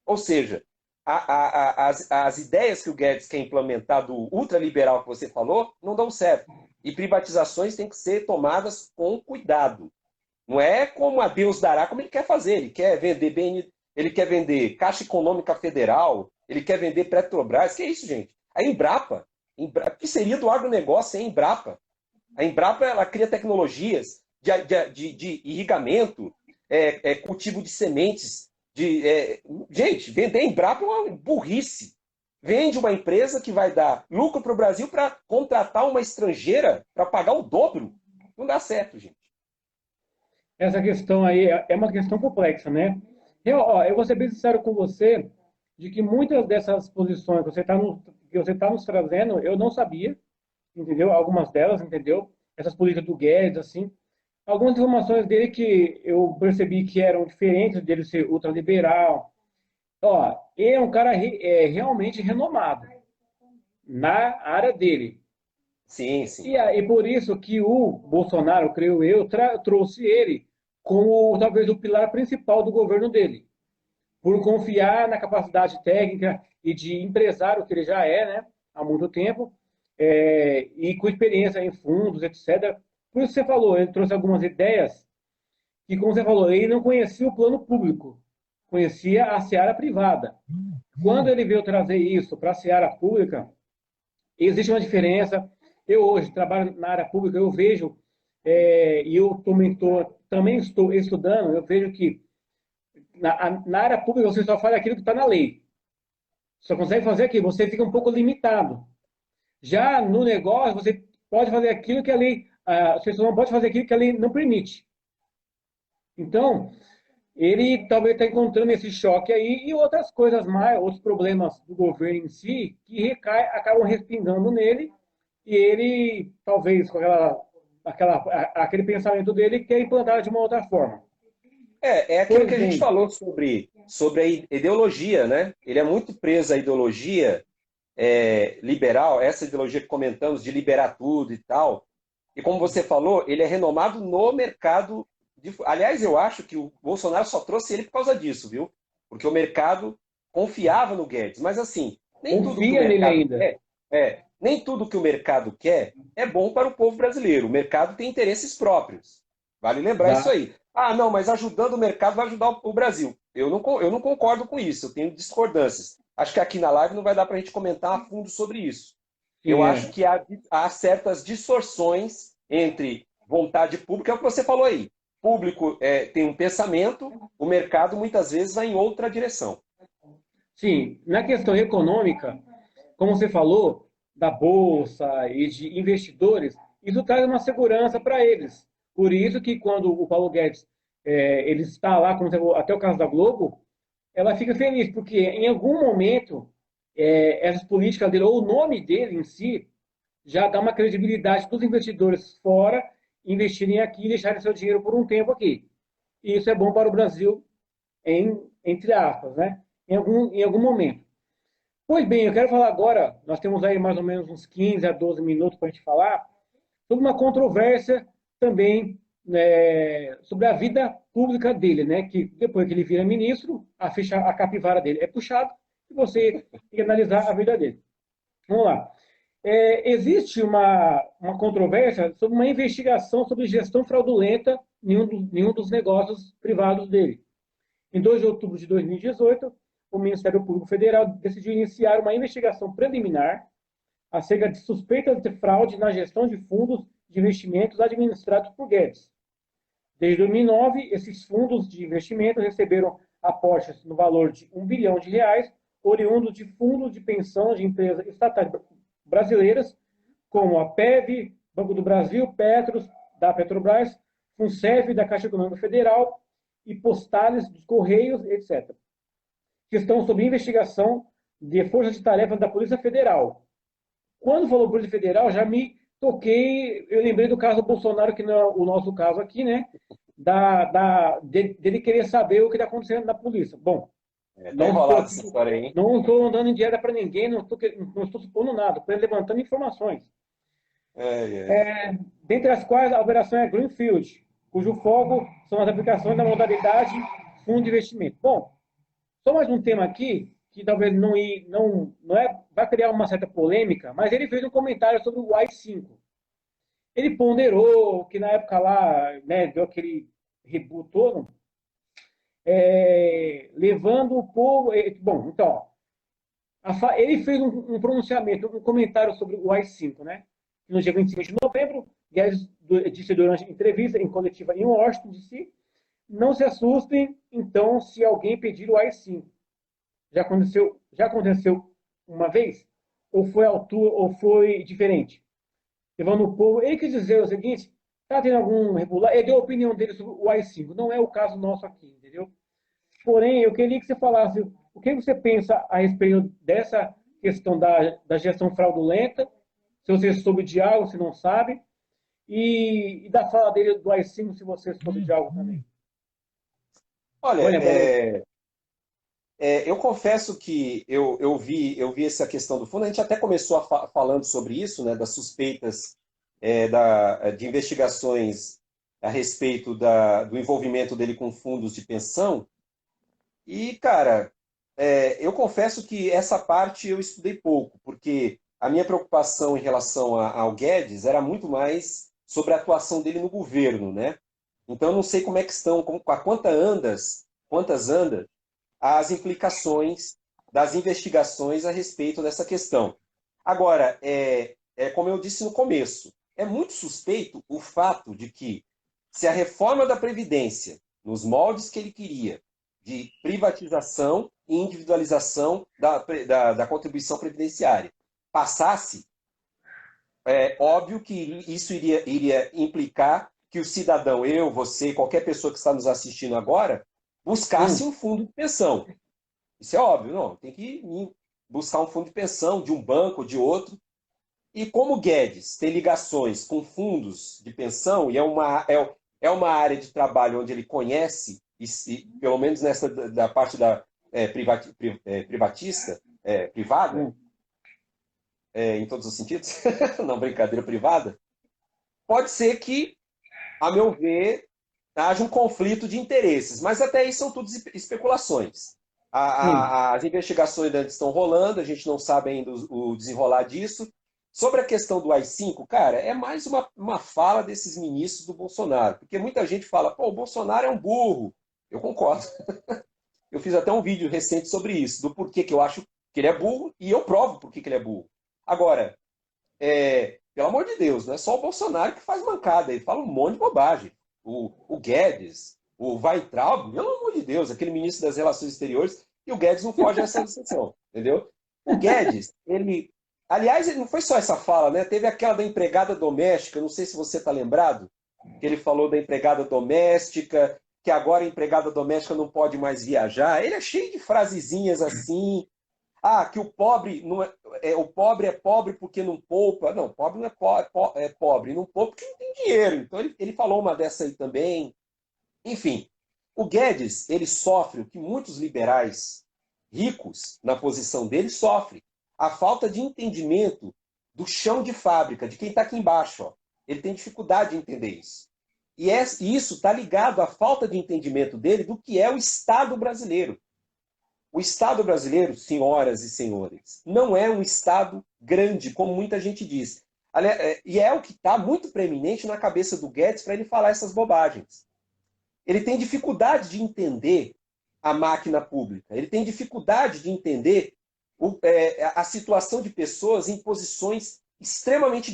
Ou seja, as ideias que o Guedes quer implementar do ultraliberal que você falou não dão certo. E privatizações têm que ser tomadas com cuidado. Não é como a Deus dará, como ele quer fazer. Ele quer vender ele quer vender Caixa Econômica Federal, ele quer vender Petrobras. Que é isso, gente? A Embrapa, o que seria do agronegócio sem a Embrapa? A Embrapa ela cria tecnologias de irrigamento, cultivo de sementes. Gente, vender a Embrapa é uma burrice. Vende uma empresa que vai dar lucro para o Brasil para contratar uma estrangeira para pagar o dobro. Não dá certo, gente. Essa questão aí é uma questão complexa, né? Eu vou ser bem sincero com você, de que muitas dessas posições que você tá nos trazendo, eu não sabia, entendeu? Algumas delas, entendeu? Essas políticas do Guedes, assim. Algumas informações dele que eu percebi que eram diferentes dele ser ultraliberal. Ó, ele é um cara realmente renomado na área dele. Sim, sim. E por isso que o Bolsonaro, creio eu, trouxe ele como talvez o pilar principal do governo dele, por confiar na capacidade técnica e de empresário que ele já é, né, há muito tempo, e com experiência em fundos, etc. Por isso você falou, ele trouxe algumas ideias que, como você falou, ele não conhecia o plano público, conhecia a seara privada. Quando ele veio trazer isso para a seara pública, existe uma diferença. Eu hoje trabalho na área pública, eu vejo, e eu também estou estudando, eu vejo que na área pública você só faz aquilo que está na lei. Só consegue fazer aquilo, você fica um pouco limitado. Já no negócio, você pode fazer aquilo que a lei, você só não pode fazer aquilo que a lei não permite. Então, ele talvez está encontrando esse choque aí e outras coisas mais, outros problemas do governo em si, que acabam respingando nele, e ele, talvez, com aquele pensamento dele, quer implantar de uma outra forma. É aquilo que a gente falou sobre a ideologia, né? Ele é muito preso à ideologia liberal, essa ideologia que comentamos de liberar tudo e tal. E como você falou, ele é renomado no mercado. Aliás, eu acho que o Bolsonaro só trouxe ele por causa disso, viu? Porque o mercado confiava no Guedes. Mas assim, nem tudo que o Confia nele mercado ainda. quer, nem tudo que o mercado quer é bom para o povo brasileiro. O mercado tem interesses próprios. Vale lembrar isso aí. Ah, não, mas ajudando o mercado vai ajudar o Brasil. Eu não concordo com isso, eu tenho discordâncias. Acho que aqui na live não vai dar para a gente comentar a fundo sobre isso. Eu acho que há certas distorções entre vontade pública, é o que você falou aí. Público tem um pensamento, o mercado muitas vezes vai em outra direção. Sim, na questão econômica, como você falou, da bolsa e de investidores, isso traz uma segurança para eles. Por isso que quando o Paulo Guedes ele está lá, como você falou, até o caso da Globo, ela fica feliz, porque em algum momento essas políticas dele, ou o nome dele em si, já dá uma credibilidade para os investidores fora investirem aqui e deixarem seu dinheiro por um tempo aqui. E isso é bom para o Brasil, entre aspas, né? Em algum momento. Pois bem, eu quero falar agora, nós temos aí mais ou menos uns 15 a 12 minutos para a gente falar, sobre uma controvérsia também sobre a vida pública dele, né? Que depois que ele vira ministro, a capivara dele é puxada e você tem que analisar a vida dele. Vamos lá. Existe uma controvérsia sobre uma investigação sobre gestão fraudulenta em um dos negócios privados dele. Em 2 de outubro de 2018, o Ministério Público Federal decidiu iniciar uma investigação preliminar acerca de suspeitas de fraude na gestão de fundos de investimentos administrados por Guedes. Desde 2009, esses fundos de investimento receberam aportes no valor de R$ 1 bilhão, oriundos de fundos de pensão de empresas estatais brasileiras, como a PEV, Banco do Brasil, Petros, da Petrobras, Funcev, da Caixa Econômica Federal, e Postales dos Correios, etc., que estão sob investigação de forças de tarefa da Polícia Federal. Quando falou Polícia Federal, já me toquei, eu lembrei do caso do Bolsonaro, que não é o nosso caso aqui, né? Dele querer saber o que está acontecendo na polícia. Bom, Tá Não estou enrolado essa aqui, história aí, hein? não estou dando indireta para ninguém, não estou supondo nada, estou levantando informações. É. Dentre as quais a operação é Greenfield, cujo foco são as aplicações da modalidade fundo de investimento. Bom, só mais um tema aqui, que talvez não é, vai criar uma certa polêmica, mas ele fez um comentário sobre o AI-5. Ele ponderou que na época lá, né, deu aquele reboot todo, levando o povo. Bom, então, ele fez um pronunciamento, um comentário sobre o AI-5, né? No dia 25 de novembro, Guedes disse durante entrevista em coletiva em Washington, D.C., não se assustem, então, se alguém pedir o AI-5. Já aconteceu uma vez? Ou foi altura, ou foi diferente? Levando o povo, ele quis dizer o seguinte, está tendo algum regular, ele deu a opinião dele sobre o AI-5, não é o caso nosso aqui, entendeu? Porém, eu queria que você falasse o que você pensa a respeito dessa questão da gestão fraudulenta, se você soube de algo, se não sabe, e da fala dele do AI-5, se você soube de algo também. Olha, Olha, boa noite. eu confesso que eu vi essa questão do fundo. A gente até começou falando sobre isso, né, das suspeitas de investigações a respeito do envolvimento dele com fundos de pensão. E, cara, eu confesso que essa parte eu estudei pouco, porque a minha preocupação em relação ao Guedes era muito mais sobre a atuação dele no governo, né? Então, eu não sei como é que estão, a quantas andas as implicações das investigações a respeito dessa questão. Agora, como eu disse no começo, é muito suspeito o fato de que, se a reforma da Previdência, nos moldes que ele queria, de privatização e individualização da contribuição previdenciária, passasse, é óbvio que isso iria implicar que o cidadão, eu, você, qualquer pessoa que está nos assistindo agora, buscasse um fundo de pensão. Isso é óbvio, não. Tem que buscar um fundo de pensão de um banco, de outro. E como o Guedes tem ligações com fundos de pensão, e é uma área de trabalho onde ele conhece, pelo menos nessa da parte privatista, privada, em todos os sentidos, não brincadeira privada, pode ser que, a meu ver, haja um conflito de interesses. Mas até aí são tudo especulações. Sim. As investigações ainda estão rolando, a gente não sabe ainda o desenrolar disso. Sobre a questão do AI-5, cara, é mais uma fala desses ministros do Bolsonaro. Porque muita gente fala, pô, o Bolsonaro é um burro. Eu concordo. Eu fiz até um vídeo recente sobre isso, do porquê que eu acho que ele é burro, e eu provo porquê que ele é burro. Agora, pelo amor de Deus, não é só o Bolsonaro que faz mancada, ele fala um monte de bobagem. O Guedes, o Weintraub, pelo amor de Deus, aquele ministro das Relações Exteriores, e o Guedes não foge a essa discussão, entendeu? O Guedes, aliás, ele não foi só essa fala, né? Teve aquela da empregada doméstica, não sei se você está lembrado, que ele falou da empregada doméstica, que agora a empregada doméstica não pode mais viajar. Ele é cheio de frasezinhas assim, que o pobre é pobre porque não poupa. Não, pobre não é pobre, não poupa porque não tem dinheiro. Então ele falou uma dessa aí também. Enfim, o Guedes, ele sofre o que muitos liberais ricos na posição dele sofrem. A falta de entendimento do chão de fábrica, de quem está aqui embaixo. Ó. Ele tem dificuldade de entender isso. E isso está ligado à falta de entendimento dele do que é o Estado brasileiro. O Estado brasileiro, senhoras e senhores, não é um Estado grande, como muita gente diz. E é o que está muito preeminente na cabeça do Guedes para ele falar essas bobagens. Ele tem dificuldade de entender a máquina pública. Ele tem dificuldade de entender a situação de pessoas em posições extremamente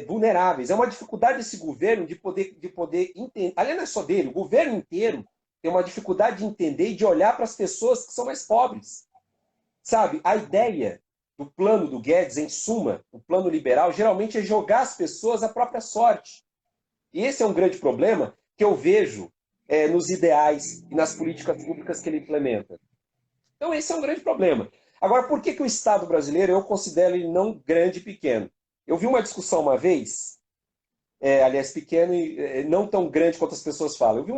vulneráveis. É uma dificuldade desse governo de poder entender. Aliás, não é só dele, o governo inteiro tem uma dificuldade de entender e de olhar para as pessoas que são mais pobres. Sabe, a ideia do plano do Guedes, em suma, o plano liberal, geralmente é jogar as pessoas à própria sorte. E esse é um grande problema que eu vejo nos ideais e nas políticas públicas que ele implementa. Então, esse é um grande problema. Agora, por que o Estado brasileiro, eu considero ele não grande e pequeno? Eu vi uma discussão uma vez, aliás, pequeno e não tão grande quanto as pessoas falam. Eu vi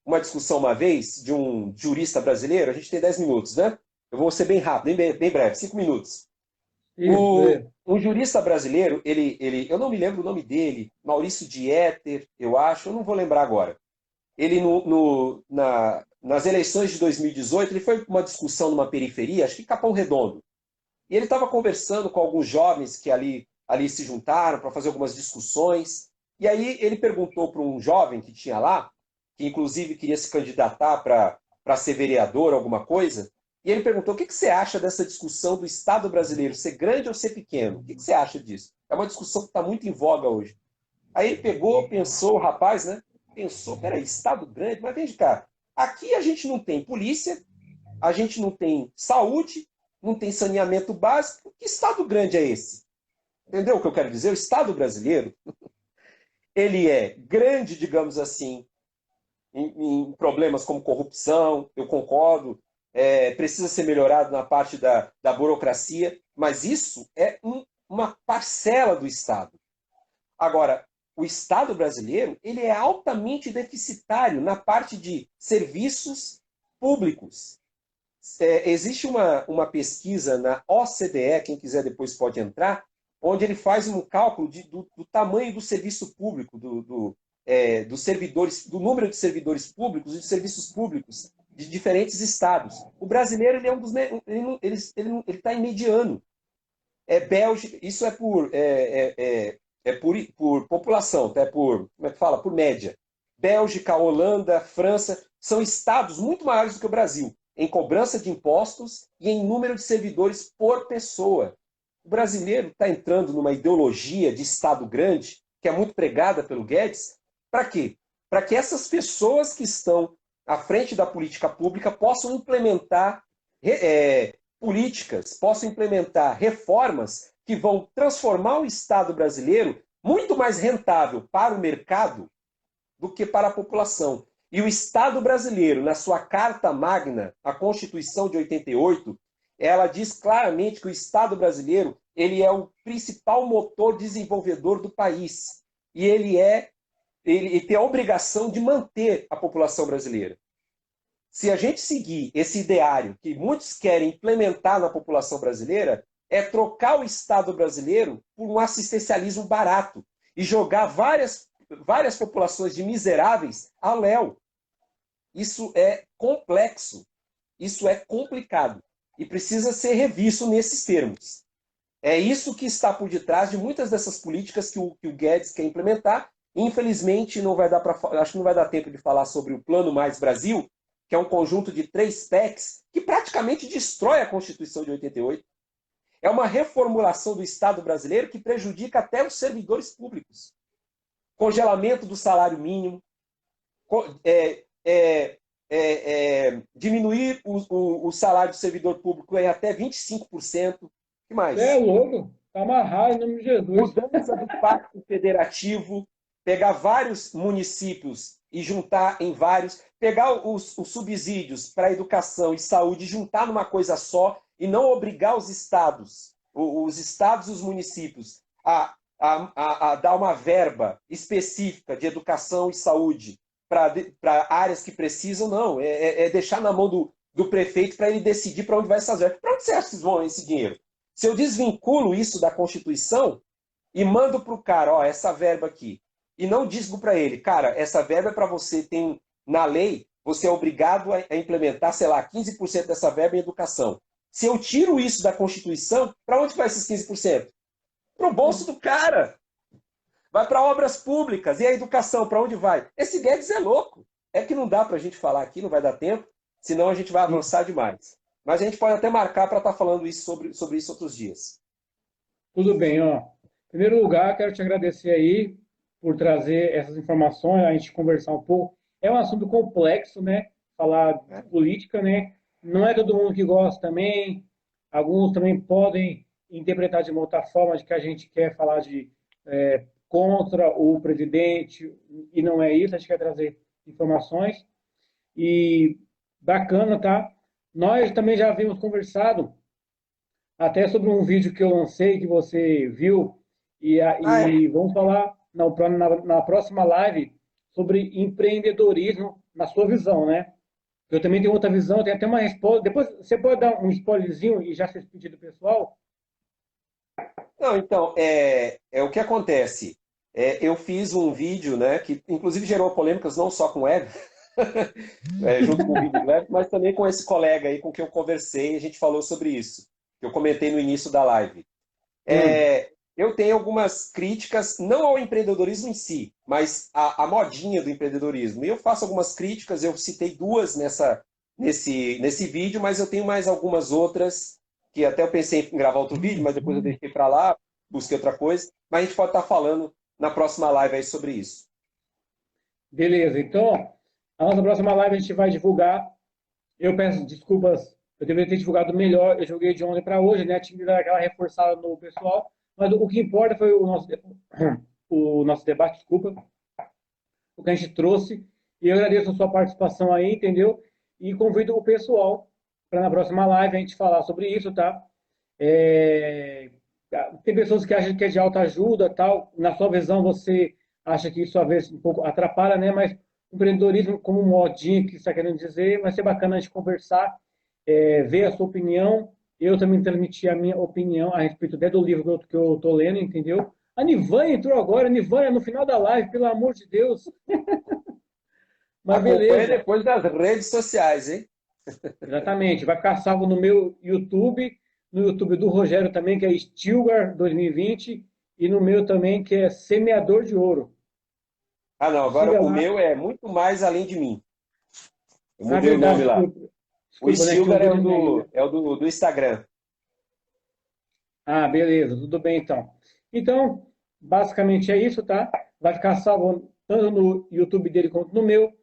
uma discussão uma vez de um jurista brasileiro, a gente tem 10 minutos, né? Eu vou ser bem rápido, bem breve, 5 minutos. Isso, beleza. Um jurista brasileiro, eu não me lembro o nome dele, Maurício Dieter, eu acho, eu não vou lembrar agora. Ele, nas eleições de 2018, ele foi para uma discussão numa periferia, acho que Capão Redondo. E ele estava conversando com alguns jovens que ali se juntaram para fazer algumas discussões. E aí ele perguntou para um jovem que tinha lá, que inclusive queria se candidatar para ser vereador, alguma coisa, e ele perguntou: o que você acha dessa discussão do Estado brasileiro ser grande ou ser pequeno? O que você acha disso? É uma discussão que está muito em voga hoje. Aí ele pegou, pensou, o rapaz, né? Pensou, peraí, Estado grande? Mas vem de cá, aqui a gente não tem polícia, a gente não tem saúde, não tem saneamento básico. Que Estado grande é esse? Entendeu o que eu quero dizer? O Estado brasileiro, ele é grande, digamos assim, em problemas como corrupção, eu concordo, precisa ser melhorado na parte da burocracia, mas isso é uma parcela do Estado. Agora, o Estado brasileiro ele é altamente deficitário na parte de serviços públicos. Existe uma pesquisa na OCDE, quem quiser depois pode entrar, onde ele faz um cálculo do tamanho do serviço público, dos servidores, do número de servidores públicos e de serviços públicos de diferentes estados. O brasileiro ele é um dos ele está em mediano. Bélgica, isso é por população, tá? Como é que fala? Por média. Bélgica, Holanda, França são estados muito maiores do que o Brasil em cobrança de impostos e em número de servidores por pessoa. O brasileiro está entrando numa ideologia de Estado grande, que é muito pregada pelo Guedes, para quê? Para que essas pessoas que estão à frente da política pública possam implementar políticas, possam implementar reformas que vão transformar o Estado brasileiro muito mais rentável para o mercado do que para a população. E o Estado brasileiro, na sua Carta Magna, a Constituição de 88, ela diz claramente que o Estado brasileiro ele é o principal motor desenvolvedor do país. E ele tem a obrigação de manter a população brasileira. Se a gente seguir esse ideário que muitos querem implementar na população brasileira, é trocar o Estado brasileiro por um assistencialismo barato e jogar várias populações de miseráveis ao léu. Isso é complexo, isso é complicado e precisa ser revisto nesses termos. É isso que está por detrás de muitas dessas políticas que o Guedes quer implementar. Infelizmente, acho que não vai dar tempo de falar sobre o Plano Mais Brasil, que é um conjunto de 3 PECs que praticamente destrói a Constituição de 88. É uma reformulação do Estado brasileiro que prejudica até os servidores públicos. Congelamento do salário mínimo, diminuir o salário do servidor público em até 25%. O que mais? É louco, tá amarrado em nome de Jesus. Mudança do pacto federativo, pegar vários municípios e juntar em vários, pegar os subsídios para educação e saúde e juntar numa coisa só e não obrigar os estados e os municípios a dar uma verba específica de educação e saúde para áreas que precisam, não. É deixar na mão do prefeito para ele decidir para onde vai essas verbas. Para onde você acha que vão esse dinheiro? Se eu desvinculo isso da Constituição e mando para o cara, ó, essa verba aqui, e não digo para ele, cara, essa verba é para você, tem na lei, você é obrigado a implementar, sei lá, 15% dessa verba em educação. Se eu tiro isso da Constituição, para onde vai esses 15%? Para o bolso do cara. Vai para obras públicas. E a educação, para onde vai? Esse Guedes é louco. É que não dá para a gente falar aqui, não vai dar tempo, senão a gente vai avançar demais. Mas a gente pode até marcar para estar falando isso sobre isso outros dias. Tudo bem, ó. Em primeiro lugar, quero te agradecer aí por trazer essas informações, a gente conversar um pouco. É um assunto complexo, né? Falar de política, né? Não é todo mundo que gosta também. Alguns também podem interpretar de uma outra forma, de que a gente quer falar de contra o presidente, e não é isso, a gente quer trazer informações. E bacana, tá? Nós também já havíamos conversado até sobre um vídeo que eu lancei, que você viu, e vamos falar na próxima live sobre empreendedorismo na sua visão, né? Eu também tenho outra visão, tem até uma resposta. Depois você pode dar um spoilerzinho e já se despedir do pessoal? Não, então, o que acontece. Eu fiz um vídeo, né, que inclusive gerou polêmicas não só com o Ed, junto com o vídeo do Ed, mas também com esse colega aí com quem eu conversei, a gente falou sobre isso, que eu comentei no início da live. Hum, Eu tenho algumas críticas, não ao empreendedorismo em si, mas à modinha do empreendedorismo. E eu faço algumas críticas, eu citei duas nesse vídeo, mas eu tenho mais algumas outras, que até eu pensei em gravar outro vídeo, mas depois eu deixei para lá, busquei outra coisa. Mas a gente pode estar falando na próxima live aí sobre isso. beleza, então, a nossa próxima live a gente vai divulgar. Eu peço desculpas, eu deveria ter divulgado melhor. Eu joguei de ontem para hoje, né? Tive que dar aquela reforçada no pessoal. Mas o que importa foi o nosso debate, desculpa, o que a gente trouxe. E eu agradeço a sua participação aí, entendeu? E convido o pessoal para na próxima live a gente falar sobre isso, tá? É, tem pessoas que acham que é de autoajuda, tal. Na sua visão, você acha que isso às vezes um pouco atrapalha, né? Mas o empreendedorismo, como modinha que você está querendo dizer, vai ser bacana a gente conversar, ver a sua opinião. Eu também transmitir a minha opinião a respeito até do livro que eu estou lendo, entendeu? A Nivânia entrou agora, a Nivânia no final da live, pelo amor de Deus. Mas Acompanhe beleza, depois nas redes sociais, hein? exatamente. Vai ficar salvo no meu YouTube, no YouTube do Rogério também, que é Stilgar 2020, e no meu também, que é Semeador de Ouro. Ah, não, agora Siga o lá. meu é muito mais além de mim. Eu Ah, mudei o verdade, nome lá. desculpa. O Desculpa, né? Que tinha um Stilgar vídeo meio, né? do Instagram. Ah, beleza, tudo bem então. Então, basicamente é isso, tá? Vai ficar salvo tanto no YouTube dele quanto no meu.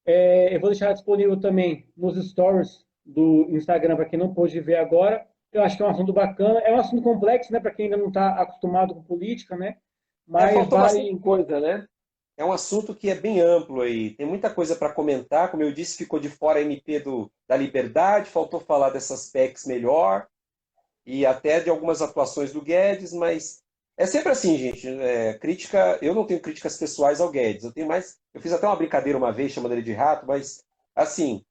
Eu vou deixar disponível também nos stories do Instagram para quem não pôde ver agora. Eu acho que é um assunto bacana. É um assunto complexo, né? Para quem ainda não está acostumado com política, né? Mas Faltou bastante vale. coisa, né? É um assunto que é bem amplo aí. Tem muita coisa para comentar. Como eu disse, ficou de fora a MP da Liberdade, faltou falar dessas PECs melhor e até de algumas atuações do Guedes, mas é sempre assim, gente. Crítica, eu não tenho críticas pessoais ao Guedes. Eu tenho mais. Eu fiz até uma brincadeira uma vez chamando ele de rato, mas assim,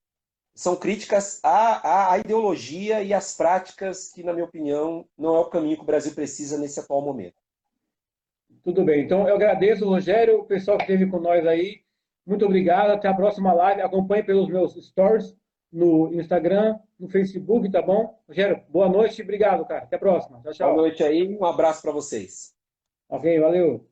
são críticas à ideologia e às práticas que, na minha opinião, não é o caminho que o Brasil precisa nesse atual momento. Tudo bem. Então, eu agradeço, Rogério, o pessoal que esteve com nós aí. Muito obrigado. Até a próxima live. Acompanhe pelos meus stories no Instagram, no Facebook, tá bom? Rogério, boa noite e obrigado, cara. Até a próxima. Tchau, Boa tchau. noite aí, um abraço para vocês. Ok, valeu.